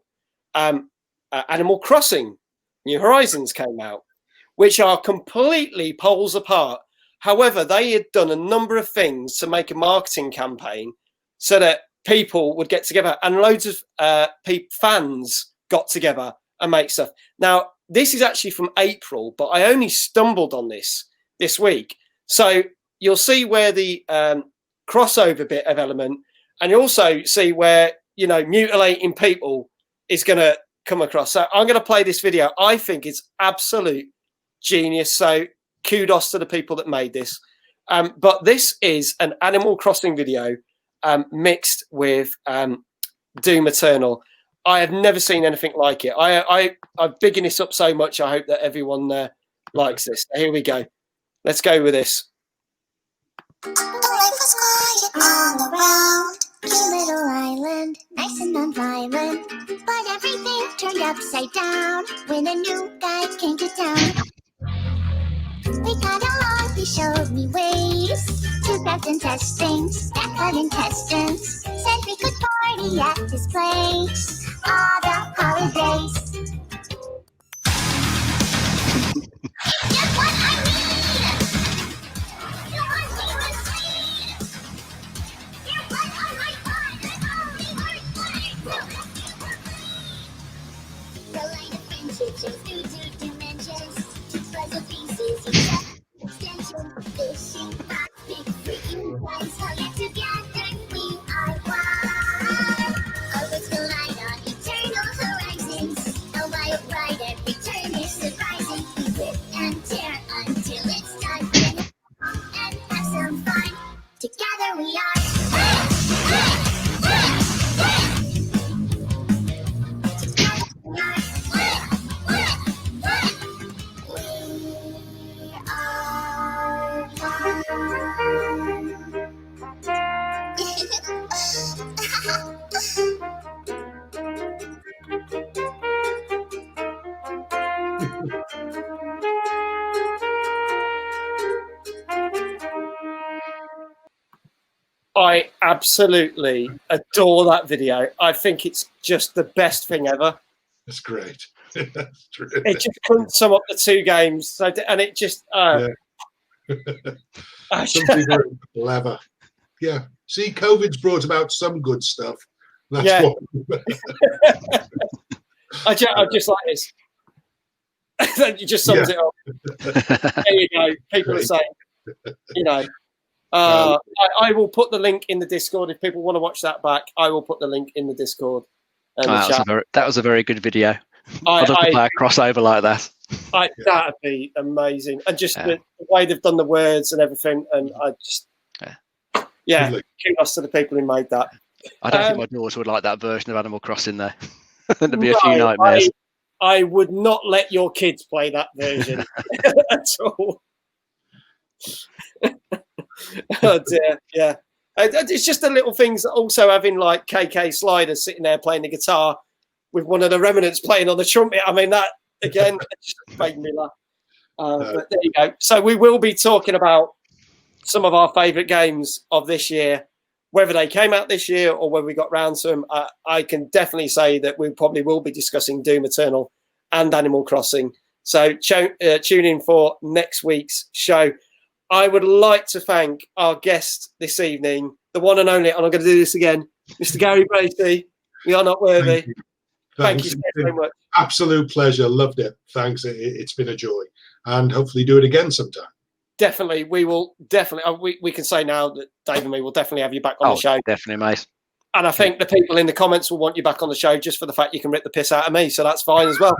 Animal Crossing New Horizons came out, which are completely poles apart. However, they had done a number of things to make a marketing campaign so that people would get together, and loads of fans got together and make stuff. Now, this is actually from April, but I only stumbled on this week. So you'll see where the crossover bit of element and you also see where, you know, mutilating people is going to come across. So I'm going to play this video. I think it's absolute genius. So kudos to the people that made this. But this is an Animal Crossing video mixed with Doom Eternal. I have never seen anything like it. I'm bigging this up so much. I hope that everyone likes this. Here we go. Let's go with this. Life was quiet all around. Cute little island, nice and non-violent. But everything turned upside down when a new guy came to town. We got along, he showed me ways to craft and test things, background intestines. Said we could party at his place all the holidays. Just what I need! You must be the sweet! You're right on my mind, and only worth the line of friendship shows through two dimensions. Puzzle pieces, extension, fishing, big freaking guys, all yet together we are one. Always collide on eternal horizons. A wild ride, every turn is surprising. We rip and tear until it's done. And have some fun. Together we are. I absolutely adore that video. I think it's just the best thing ever. That's great. That's true. It just couldn't sum up the two games. So, and it just. Some people are clever. Yeah. See, COVID's brought about some good stuff. That's Yeah. what. I just like this. That just sums it up. There you go. People are saying, you know. I will put the link in the Discord if people want to watch that back. I will put the link in the Discord. That was a very good video. I'd love to play a crossover like that. That'd be amazing, and just the way they've done the words and everything. And I just, kudos to the people who made that. I don't think my daughter would like that version of Animal Crossing there. There'd be a few nightmares. I would not let your kids play that version at all. Oh dear, yeah. It's just the little things. Also having like KK Sliders sitting there playing the guitar with one of the remnants playing on the trumpet. I mean, that again just made me laugh. But there you go. So we will be talking about some of our favourite games of this year, whether they came out this year or whether we got round to them. I can definitely say that we probably will be discussing Doom Eternal and Animal Crossing. So tune in for next week's show. I would like to thank our guest this evening, the one and only, and I'm going to do this again, Mr. Gary Bracey. We are not worthy. Thank you so much. Absolute pleasure. Loved it. Thanks. It's been a joy. And hopefully do it again sometime. Definitely. We will definitely. We can say now that Dave and me will definitely have you back on the show. Definitely, mate. And I think the people in the comments will want you back on the show just for the fact you can rip the piss out of me. So that's fine as well.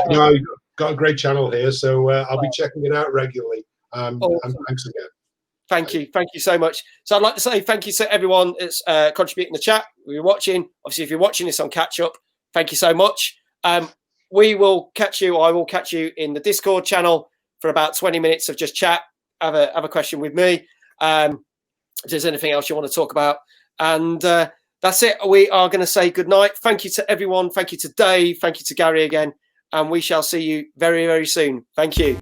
No, you've got a great channel here, so I'll be checking it out regularly. And thanks again. Thank you. Thank you so much. So I'd like to say thank you to everyone that's contributing in the chat. If you're watching, obviously, if you're watching this on catch up, thank you so much. We will catch you. I will catch you in the Discord channel for about 20 minutes of just chat. Have a question with me. If there's anything else you want to talk about. And that's it. We are going to say goodnight. Thank you to everyone. Thank you to Dave. Thank you to Gary again. And we shall see you very, very soon. Thank you.